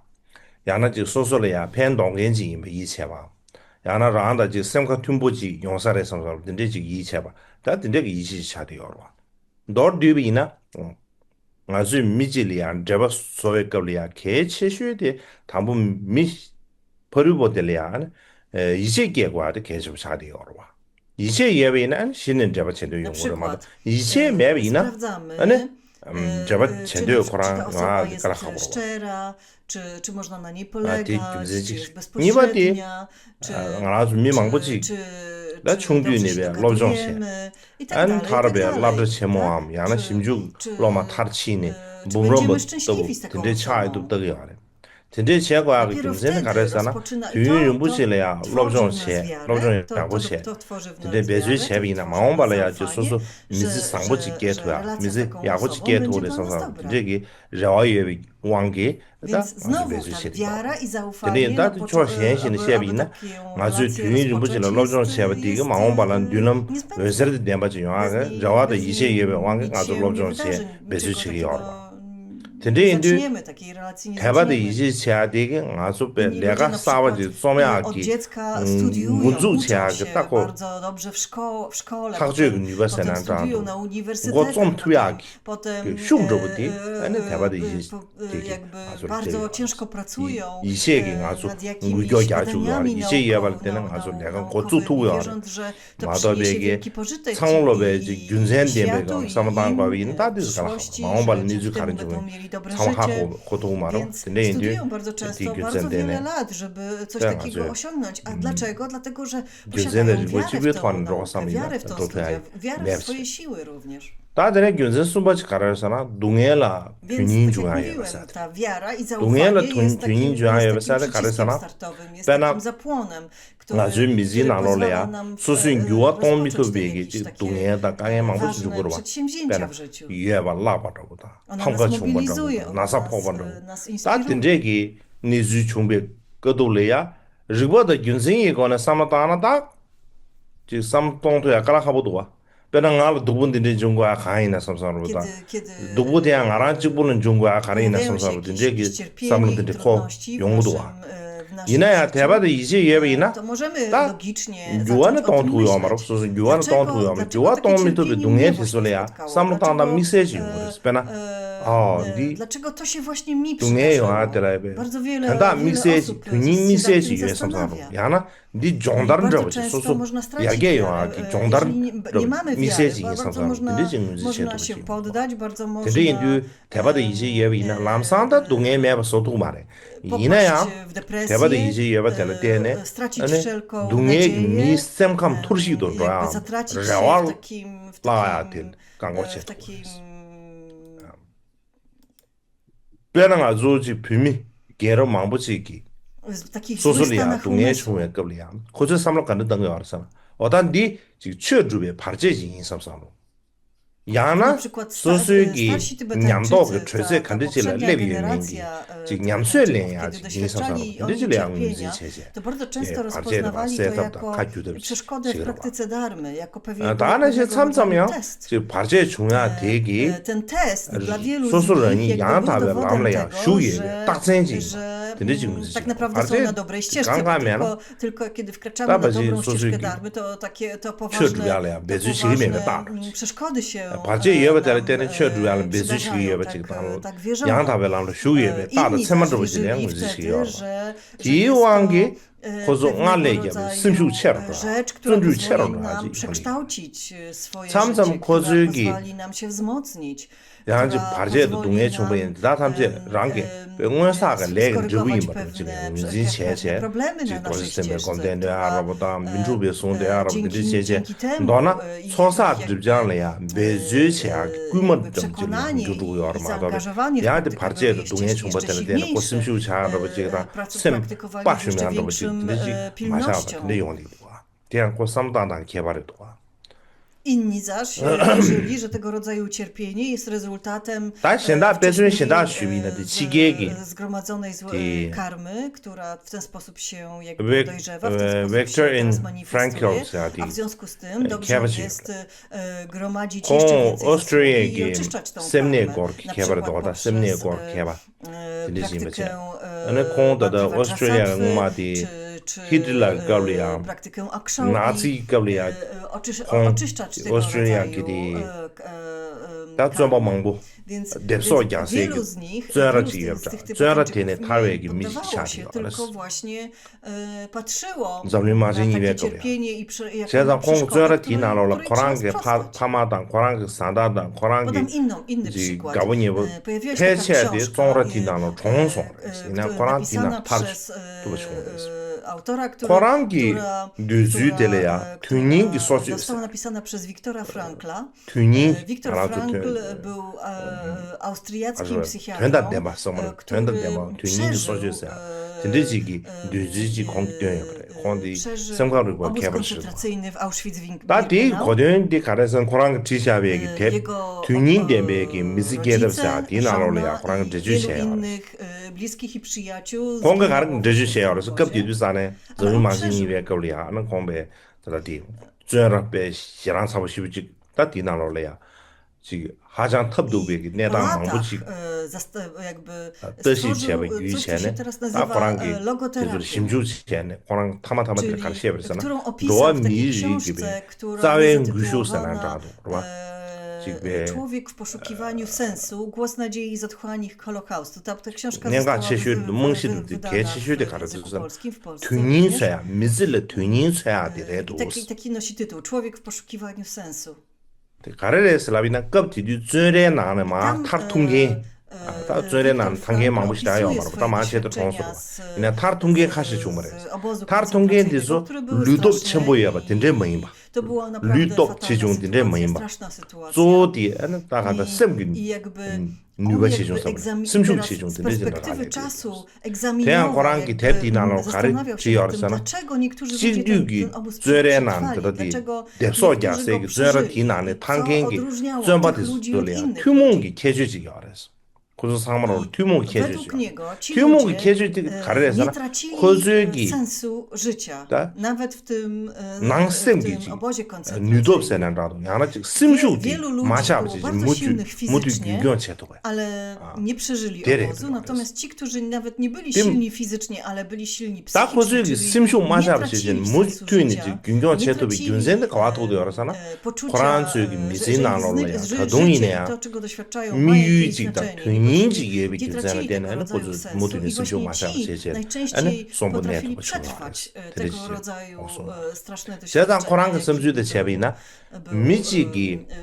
야나 지 소소래야 팬동겐지 이체봐 야나 라한다 지 샘카 튠보지 용사래 섬서 된대지 이체봐 다 된대기 이치 차대요와 너 뒤비나 아주 미질이야 제바 소외급이야 개체슈데 당분 미 버리보들이야 이제 계과도 계속 차대요와 이제 예외는 신은 제바 제도 Na 용어로 말 przykład 이제 매비나 sprawdzamy, 아니 제바 czy 제도 ta 거랑 osoba jest 깔아하고 szczera, czy można na niej 아, polegać, 뒤- czy jest 니바디 bezpośrednia, 아주 미망보지 나 충분히 로정세 i tak 안 dalej, i tak 타르베 dalej, 랍드 tak? 체모함 야나 심주 로마 타르치니 czy 몸으로 będziemy 뭐 szczęśliwi z taką 근데 osobą? 차이도 뜨게 하네 근데 제가 그 Dopiero 김선에 wtedy 가르잖아 rozpoczyna- 뒤는 to 무실래야 tworzy w nas 로정세 wiarę, 로정이라고 to- 세 to tworzy w nas 근데 매주 wiarę, to 제비나 tworzy 마음발래야 zaufanie, 소소 미지 że 상보지 게토야 relacja z 미지 taką 야고지 osobą 게토를 będzie dla nas 선사 dobra. 근데 저의 왕게 Więc znowu 매주 ta 세비 wiara i zaufanie 근데 na 나도 저 현실의 시합이나 아주 뒤에 좀 보지는 로정 시합 뒤가 마음 발란 뒤는 왜서도 내마지 영화가 저와도 이제 예배 왕가 아주 로정 시합 매주 치기 어려 근데 인도 zaczniemy takiej relacji, nie 대바도 zaczniemy. 이제 제아되게 아주 Inni ludzie 내가 na 싸워지 przykład, od 소매하기 dziecka studiują, 문주 uczą 제아가 się 딱고 bardzo dobrze w szkole, 학교에 potem 유니버시티나 studiują na 그거 uniwersytetach, 좀 투약이 potem 흉조부터 아니 대바도 이제 jakby 아주 bardzo 되게 ciężko pracują 이 시에게 아주 nad jakimiś 무격이 아주 badaniami 이제 예발 때는 아주 내가 고추 투야 wierząc, że to 마더베게 przyniesie wielki pożytek 상로베 i 균센 światu, 데베가 i 사마당과 im, 위는 다들 가라 przyszłości, 마음발 że 니즈 dzięki temu 가는 będą 중에 mieli dobre 상하고 życie. 고통 말어 Więc 근데 이제 studiują bardzo często, bardzo wiele lat, żeby coś Tak, takiego że- osiągnąć. A dlaczego? Dlatego, że 균센의 posiadają 지금 wiarę 집에 w tą 토하는 naukę, 로가삼이나 wiarę w tą 또 studia, 돼야 wiarę w 맵시 swoje siły również. 다들의 균센 수바지 가라서나 동해라 Więc, 균인 tak jak 중하에 mówiłem, ta wiara i 동해라 zaufanie jest takim 중하에 przyciskiem 가르쳐나 startowym, jest 빼나 takim zapłonem, który 아주 미지 pozwala 나로래야 nam 수수인 유와 rozpocząć 동미도 te 베기 jakieś takie 동해다 강에 망고 ważne 죽으러 와 przedsięwzięcia w życiu. 예바 라바라보다 Ona 팡가 nas mobilizuje, 충분하고 ona 나사 nas, 포반도 nas 다 inspiruje. 된제기 니즈 충배 거돌래야 르보다 균생이 거나 사마다나다 지 삼동도야 까라하보도와 빼랑알 두분들이 중과 가이나 삼삼로다 Kiedy 누구대양 알아지보는 중과 가리나 pojawiają się 삼삼로 jakieś 된제기 cierpienie i 삼로들이 코 trudności w 용도와 naszym 이나야 życiu, 대바도 이제 예배이나 to możemy 딱 logicznie 유아는 zacząć o tym 동투요 myśleć. 말아 없어서 유아는 동투요 말 Dlaczego 유아 takie 동미도 cierpienie 동해 mnie właśnie 지솔이야 spotkało? 삼로당다 Dlaczego, 미세지 그래서 빼나 네 dlaczego to się właśnie mi 동해 przydarzyło? 영화들에 Bardzo wiele 간다 osób 미세지 się 균인 nad 미세지 tym 위에 삼삼로 zastanawia. 야나 네 종다른 Bardzo 저거지 często 소소 można stracić 야게 wiarę. 영화기 Jeżeli 종다른 nie mamy wiary, 미세지 bardzo 삼삼로 można, 근데 지금 이제 można się 제도지 poddać, bardzo można 근데 인도 대바도 이제 예배이나 람산다 동해 매바 소도 말해 이나야 popaść w depresję, 대바도 이제 예배 될 때네 stracić 아니 wszelką 동해 nadzieję, 미셈감 토르시도 jakby 좋아 zatracić się 레알 w 라야 takim, 될 강고체 w takim 빼랑 아주지 비미 게로 망보지기 w takich złych 소설이야 stanach 동해 umysłu. 중에 겁이야 고저 삼로 가는 거 알았잖아 어단 네 지금 취주에 발제지 인삼삼로 Na 야나 przykład 소수기 starsi 냠도 Tybetańczycy, 그 철새 간대질 poprzednia 레비에 민기 generacja, 지금 Tybetańczyków, 냠쇠래야 kiedy 지금 인삼삼로 doświadczali 근데질 양 cierpienia, 문제 체제 to bardzo często 예, rozpoznawali to 발제도 jako 가주도 przeszkodę w 지금 praktyce dharmy, jako pewien 다는 제 참점이요 test. 지금 발제 중요한 대기 Ten test dla wielu z 소설은 nich jakby był 양답에 dowodem 남래야 tego, 슈예 że 딱센지 근데 지금 tak naprawdę są na dobrej ścieżce, tylko kiedy wkraczamy na dobrą ścieżkę Dharmy, to takie to poważne przeszkody się przydarzają, tak wierzono. Inni zaś wierzyli wtedy, że jest to pewnego rodzaju rzecz, która pozwoli nam przekształcić swoje życie, która pozwoli nam się wzmocnić. 양지 바제도 동해 충분히 다탐제 랑게 응원사가 레그 주의만 지금 민진 체체 지도시스템에 건대는 알아보다 민주비 송대 알아보다 제제 너나 소사 집장이야 매주체야 규모도 좀 주고 얼마도 야데 바제도 동해 충분히 되는 고심슈 잘아버지가 셈 빠시면 알아보지 되지 맞아 내용이 와 대한 고삼단단 개발이 와 Inni zaś wierzyli, że tego rodzaju cierpienie jest rezultatem zgromadzonej karmy, która w ten sposób się jakby dojrzewa, w ten sposób się teraz manifestuje, a w związku z tym dobrze jest gromadzić jeszcze więcej zasługi i oczyszczać tą karmę, na przykład poprzez praktykę Hitler Gaulia, praktykę akszowi, Nazi Gaulia, oczyszczać tego rodzaju więc wielu z nich poddawało się, tylko właśnie patrzyło na takie cierpienie i podam inny przykład. Pojawiła się taka książka napisana przez autora, która została napisana przez Wiktora Frankla. Wiktor Frankl był austriackim psychiatrą, który przeżył obóz koncentracyjny w Auschwitz-Birkenau. Jego rodzice, żona i wielu innych bliskich i przyjaciół 하장 탑도 베기 내가 망부지 jakby stworzył coś, co się teraz nazywa logoterapią, którą opisał w takiej książce, która zatytułowana Człowiek w poszukiwaniu sensu, głos nadziei z otchłani Holokaustu. Ta książka została wydana w polskim, w Polsce. Taki nosi tytuł Człowiek w poszukiwaniu sensu. 가르레스 라비나 껍질이 쯧레 나는 막 탈통게 다 쯧레 난 tan게 망부시다요 말고 다 마체도 통소로 그냥 탈통게 가시 주머래 탈통게 뒤서 루도 첨보야 봐 된데 뭐임 봐 루도 지중 된데 뭐임 봐 조디 안 다가다 셈긴 누가 지중 셈 심중 지중 z perspektywy czasu egzaminował, zastanawiał się nad tym, dlaczego niektórzy ludzie ten obóz przetrwali, dlaczego niektórzy go przeżyli, co odróżniało tych ludzi od innych ludzi. Według niego ci ludzie nie tracili sensu życia, nawet w tym obozie koncentracyjnym. Wielu ludzi było bardzo silnych fizycznie, ale nie przeżyli obozu, natomiast ci, którzy nawet nie byli silni fizycznie, ale byli silni psychicznie, czyli nie tracili sensu życia, nie tracili poczucia, że życie, to czego doświadczają, ma jakieś znaczenie. Nie tracili tego rodzaju sensu i właśnie ci najczęściej potrafili przetrwać tego rodzaju straszne doświadczenia,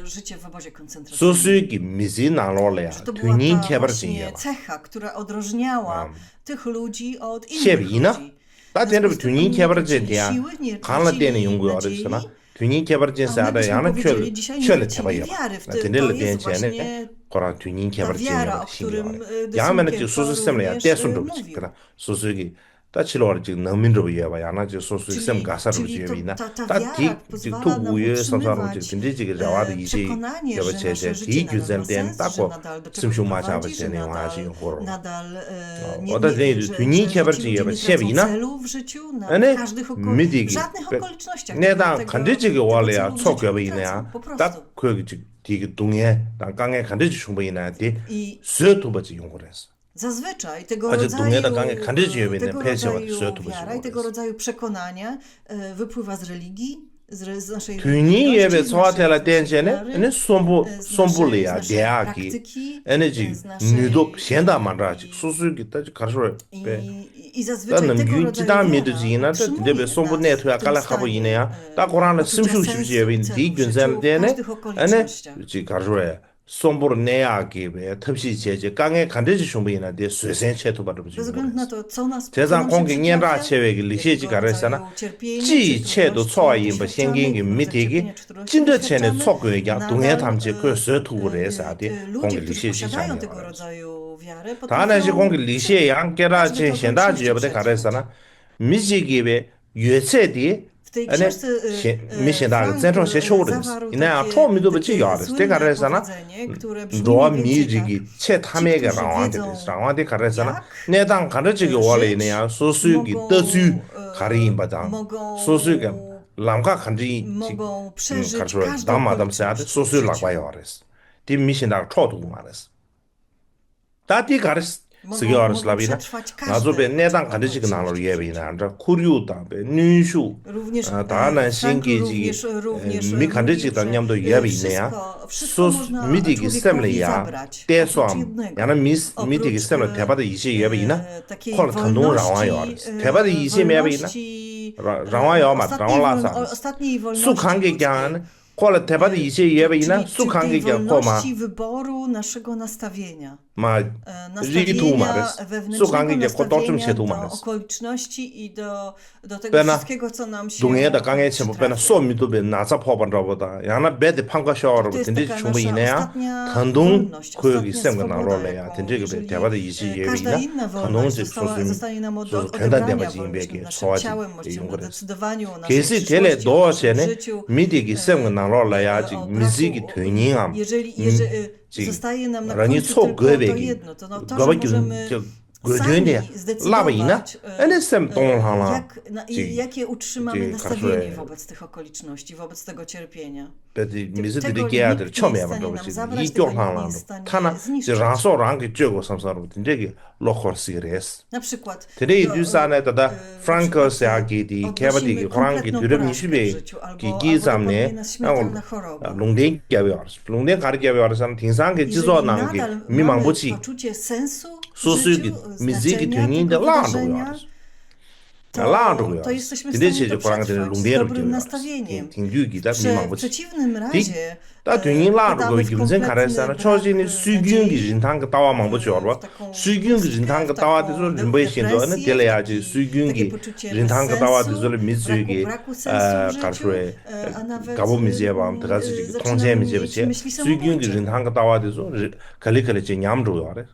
życie w obozie koncentracyjnym. Że to była ta właśnie cecha, która odróżniała tych ludzi od innych ludzi. 균이 개발된 사다 야는 켤 대봐요. 근데 이제 거라 균이 개발된 신경. 야면은 소수스템이야. 대순도 그러나 소수기 다치로를 지금 너민도 해봐. 야나 저 소수스템 가사로 지어이나. 다디 투구에 서서로 근데 지금 자와도 이제 여버체제 디규젠된 따고 심슈 맞아버 되는 와지 호로. 어다데 균이 개발된 여버 셰비나. 아니 żadnych okolicznościach. 내가 간디지게 원래야 촉여비냐. 딱 그 디게 동에 땅강에 간디지 충분히나 디 스토버지 용거랬어. Zazwyczaj tego 아주 rodzaju, 동해다 강에 간지지 위에 tego 폐쇄와 rodzaju 수요토 wiara i tego rodzaju przekonania wypływa z religii, z naszej 균이 religijności, 예배 z 소화텔라 naszej 댄제네 wiary, ene z som불이야 naszej 대학이 praktyki, 에너지 z naszej 누독 현다 만라지 수수기 따지 가르쳐 i zazwyczaj tego 는 rodzaju 균지다 wiara 믿으지나 utrzymuje 근데 nas som불네 w 토야 tym 깔라하고 stanie 이네야 딱 고라는 poczucia 심슈 sensu 쉽지에 i celu 디 w życiu, 균산 w 데네 każdych 에네 okolicznościach. 지 가르쳐 som불 내야기 왜 탑시 제제 강에 간데지 shum부이나 데 수센 체토 바르지 Bez względu na to, co 제상 nam się 공기 년라 przytrafia, 체외기 리시지 jakiego rodzaju 가르잖아 cierpienie, 지 czy 체도 trudności 초아인 바 doświadczamy, 생긴기 jakiego rodzaju 미티기 cierpienia czy trudności 진짜 체네 doświadczamy, 속고야 동해 nadal, 탐지 그 서투레사디 공기 ludzie, którzy 리시지 posiadają tego 장이야 rodzaju wiarę, 다나시 공기 리시에 양께라 każdy to 진신다 okoliczności 지역에 przetrwać. 가르잖아 미지기베 유세디 W tej 아니 książce 미신다 Frank 전통 세쇼르스 zawarł 이나 takie, 처음에도 takie 붙이 야르스 때 słynne 가르잖아 powiedzenie, które brzmi 로 mniej więcej tak. 미지기 체 탐에게 Ci, którzy 라완데 wiedzą, 라완데 가르잖아 jak, 내당 가르치기 원래냐 소수기 mogą, 떠주 가리인 바당 mogą 소수기 람가 간지 mogą przeżyć 가르쳐 każdą 담마담 세아데 okoliczność w 소수 życiu. 라과요레스 디 미신다 초도 말레스 다디 가르스 Mogą 스기어스 라비나 przetrwać każde 나조베 내당 okoliczności 가르치기 w 나로 życiu. 예비나 안자 쿠류다베 뉴슈 Również 다나 Frank 신기지 również 미 간르치 mówi, że 단념도 예비네야 wszystko można 미디기 człowiekowi 셈레야 zabrać, oprócz 대소함 jednego. 야는 미디기 Oprócz, 셈레 대바다 이시 예비나 takiej 콜 감동 라와요 wolności, 대바다 이시 예비나 wolności, 라와요 맞 ostatniej 라와라사 ostatniej wolności 수관계 ludzkiej. 간 콜 대바다 이시 예비나 Czyli 수관계 tej 간 코마 wolności wyboru naszego nastawienia. 마 리투 Nastawienia 마레스 wewnętrznego, 수관계 고통 좀 nastawienia 세도 do 마레스 okoliczności i do tego Pena wszystkiego, co nam się 동해다 강에 첨부 빼나 przytrafia. 소미도 베 나사 포반라보다 야나 베드 판과 샤워로 To jest 근데 taka 충분히 nasza 이내야 ostatnia 단동 wolność, 고역이 ostatnia 셈가 swoboda, 나올래야 jaką 된저기 jeżeli, 대바다 이시 każda 예비나 inna 단동 wolność 즉 소수 zostanie nam 소수 odebrania 된다 대바지 wolności 임베게 nad naszym 소화지 ciałem, właściwie nad 이용을 decydowaniu o naszej 게시 텔레 przyszłości, o naszym 도어세네 życiu. 미디기 셈가 나올래야 o braku- 미지기 되닝함 Jeżeli zostaje nam na 라니 końcu 소 tylko to 거베기 jedno, to że 거베기 możemy 그전에 sami 라바이나 zdecydować, 에네 셈 동하나 jakie utrzymamy 지- nastawienie 가르쳐야 wobec tych okoliczności, wobec tego cierpienia. 베디 tego 미즈들이 nikt 게야들 nie 처음에 jest w stanie 해본 nam 거지 zabrać, 이 tego nikt nie 교환하는 jest w stanie 타나 zniszczyć. 라소랑게 쥐고 삼사로 된저기 로커스레스 Na przykład Today do- 뉴스안에 다다 na 프랑커스 przykład, 야기디 odnosimy 개바디기 호랑기 kompletną 두렵니 porażkę w 슈베 życiu, albo 기기 dopadnie 삼네 nas śmiertelna choroba. 롱댕 개비어스 롱댕 가리 개비어스 딩상게 Jeżeli 지소나게 nadal 미망보치 mamy poczucie sensu w 소수기 życiu, 미지기 znaczenia 되는데 tego wydarzenia, 라안도요 라안도요 to jesteśmy w 근데 stanie 이제 to 호랑이들 przetrwać z 롱댕을 dobrym 개비어스 nastawieniem. 딩규기다 W 미망보치 przeciwnym razie 다 되는 라로 wpadamy w 김생 kompletny 가르사나 brak 초진이 수균기 nadziei, 진탕 따와 망보치 얼어 w taką 수균기 pustkę, 진탕 w 따와 taką 되서 준비해 신도는 depresję, 델레야지 takie 수균기 poczucie 진탕 bezsensu, 따와 되서 미즈기 braku sensu w 가르소에 życiu, a nawet, 가보 미지에 밤 들어가서 zaczynamy 통제 미지에 mieć 비치 myśli 수균기 samobójcze. 진탕 따와 돼서 갈리갈리 제 냠주요 알아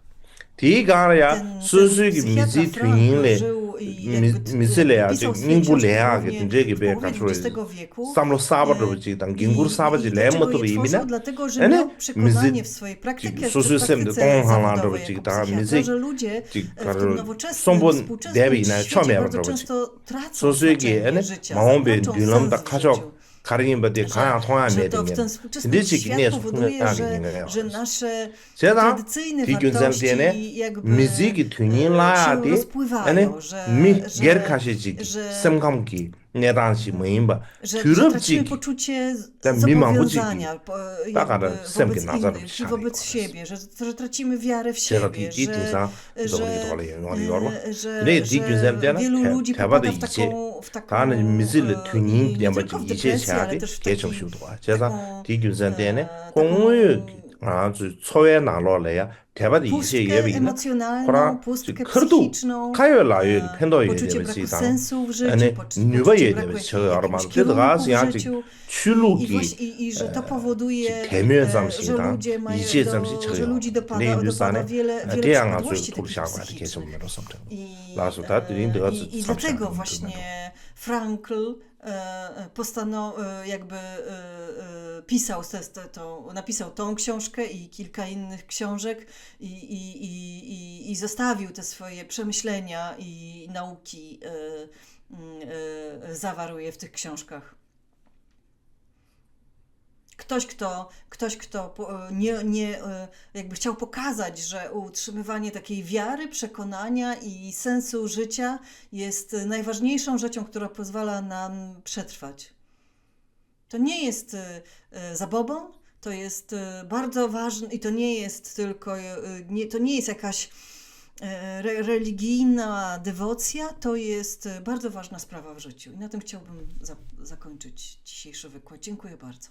디가야 수수기 미지 psychiatra Frank 튜닝레 żył i jakby 미슬레야 pisał swoje 닝불레야 książki 된저기 베 głównie w 가르소에 XX wieku. 삼로 사바도 비치 당 긴구르 사바지 Dlaczego 레모토 je 이미나 tworzył? Dlatego, że ene miał przekonanie mizy- w swojej praktyce, 소수쌤들 똥하나로 지금 다 psychiatra, 미지 że ludzie w 가르 tym nowoczesnym, 손본 współczesnym 대비나 świecie 처음에 bardzo 해본 często tracą 소수에게 znaczenie życia, 마음배 tracą 딜럼다 sens w 가져 życiu. 가리는 바디 가양 통화 Że to w 매딩 ten współczesny 근데 świat 지금 내 powoduje, 손에 że 딱이네 nasze 제가 tradycyjne 디균 wartości 셈때네 jakby 미지기 튜닝라야 się 돼 rozpływają, 아니 미 że 게르카시지 셈감기 내단시 뭐임바 że tracimy 더럽지 poczucie Ten mimo zobowiązania Tak, ale jakby wstępnie wobec nazar innych i ściany wobec koniec. siebie, że tracimy wiarę w 제가 siebie, 디디사 że 근데 디균 셈때는 wielu ludzi 대바도 popada w taką 가는 미슬 튜닝 nie 야마 tylko w 이제 depresję, ale 샤데 też w 개정 takim 시도와 제가 taką, 디균 셈때네 taką 공의 아주 초에 나로래야 대바도 이제 pustkę 예비나 emocjonalną, 호라 pustkę 크르도 psychiczną, 가요라요 팬도 poczucie braku 예비시다 sensu w życiu, 아니 누가 poczucie 예비시 braku 저 여러분 jakiegoś 그래도 가서 kierunku w 그냥 życiu. 출루기 I że to powoduje, 대면 że 잠시다 ludzie mają 이제 잠시 że ludzi dopada wiele 대양아주 przypadłości takich 굽샤가 psychicznych. 계속 메로섬정 I, 라서 다 드린 데가 i dlatego właśnie Frankl jakby napisał tą książkę i kilka innych książek i zostawił te swoje przemyślenia i nauki zawarł je w tych książkach, ktoś, kto jakby chciał pokazać, że utrzymywanie takiej wiary, przekonania i sensu życia jest najważniejszą rzeczą, która pozwala nam przetrwać. To nie jest zabobon, to jest bardzo ważne i to nie jest tylko, to nie jest jakaś religijna dewocja, to jest bardzo ważna sprawa w życiu. I na tym chciałbym zakończyć dzisiejszy wykład. Dziękuję bardzo.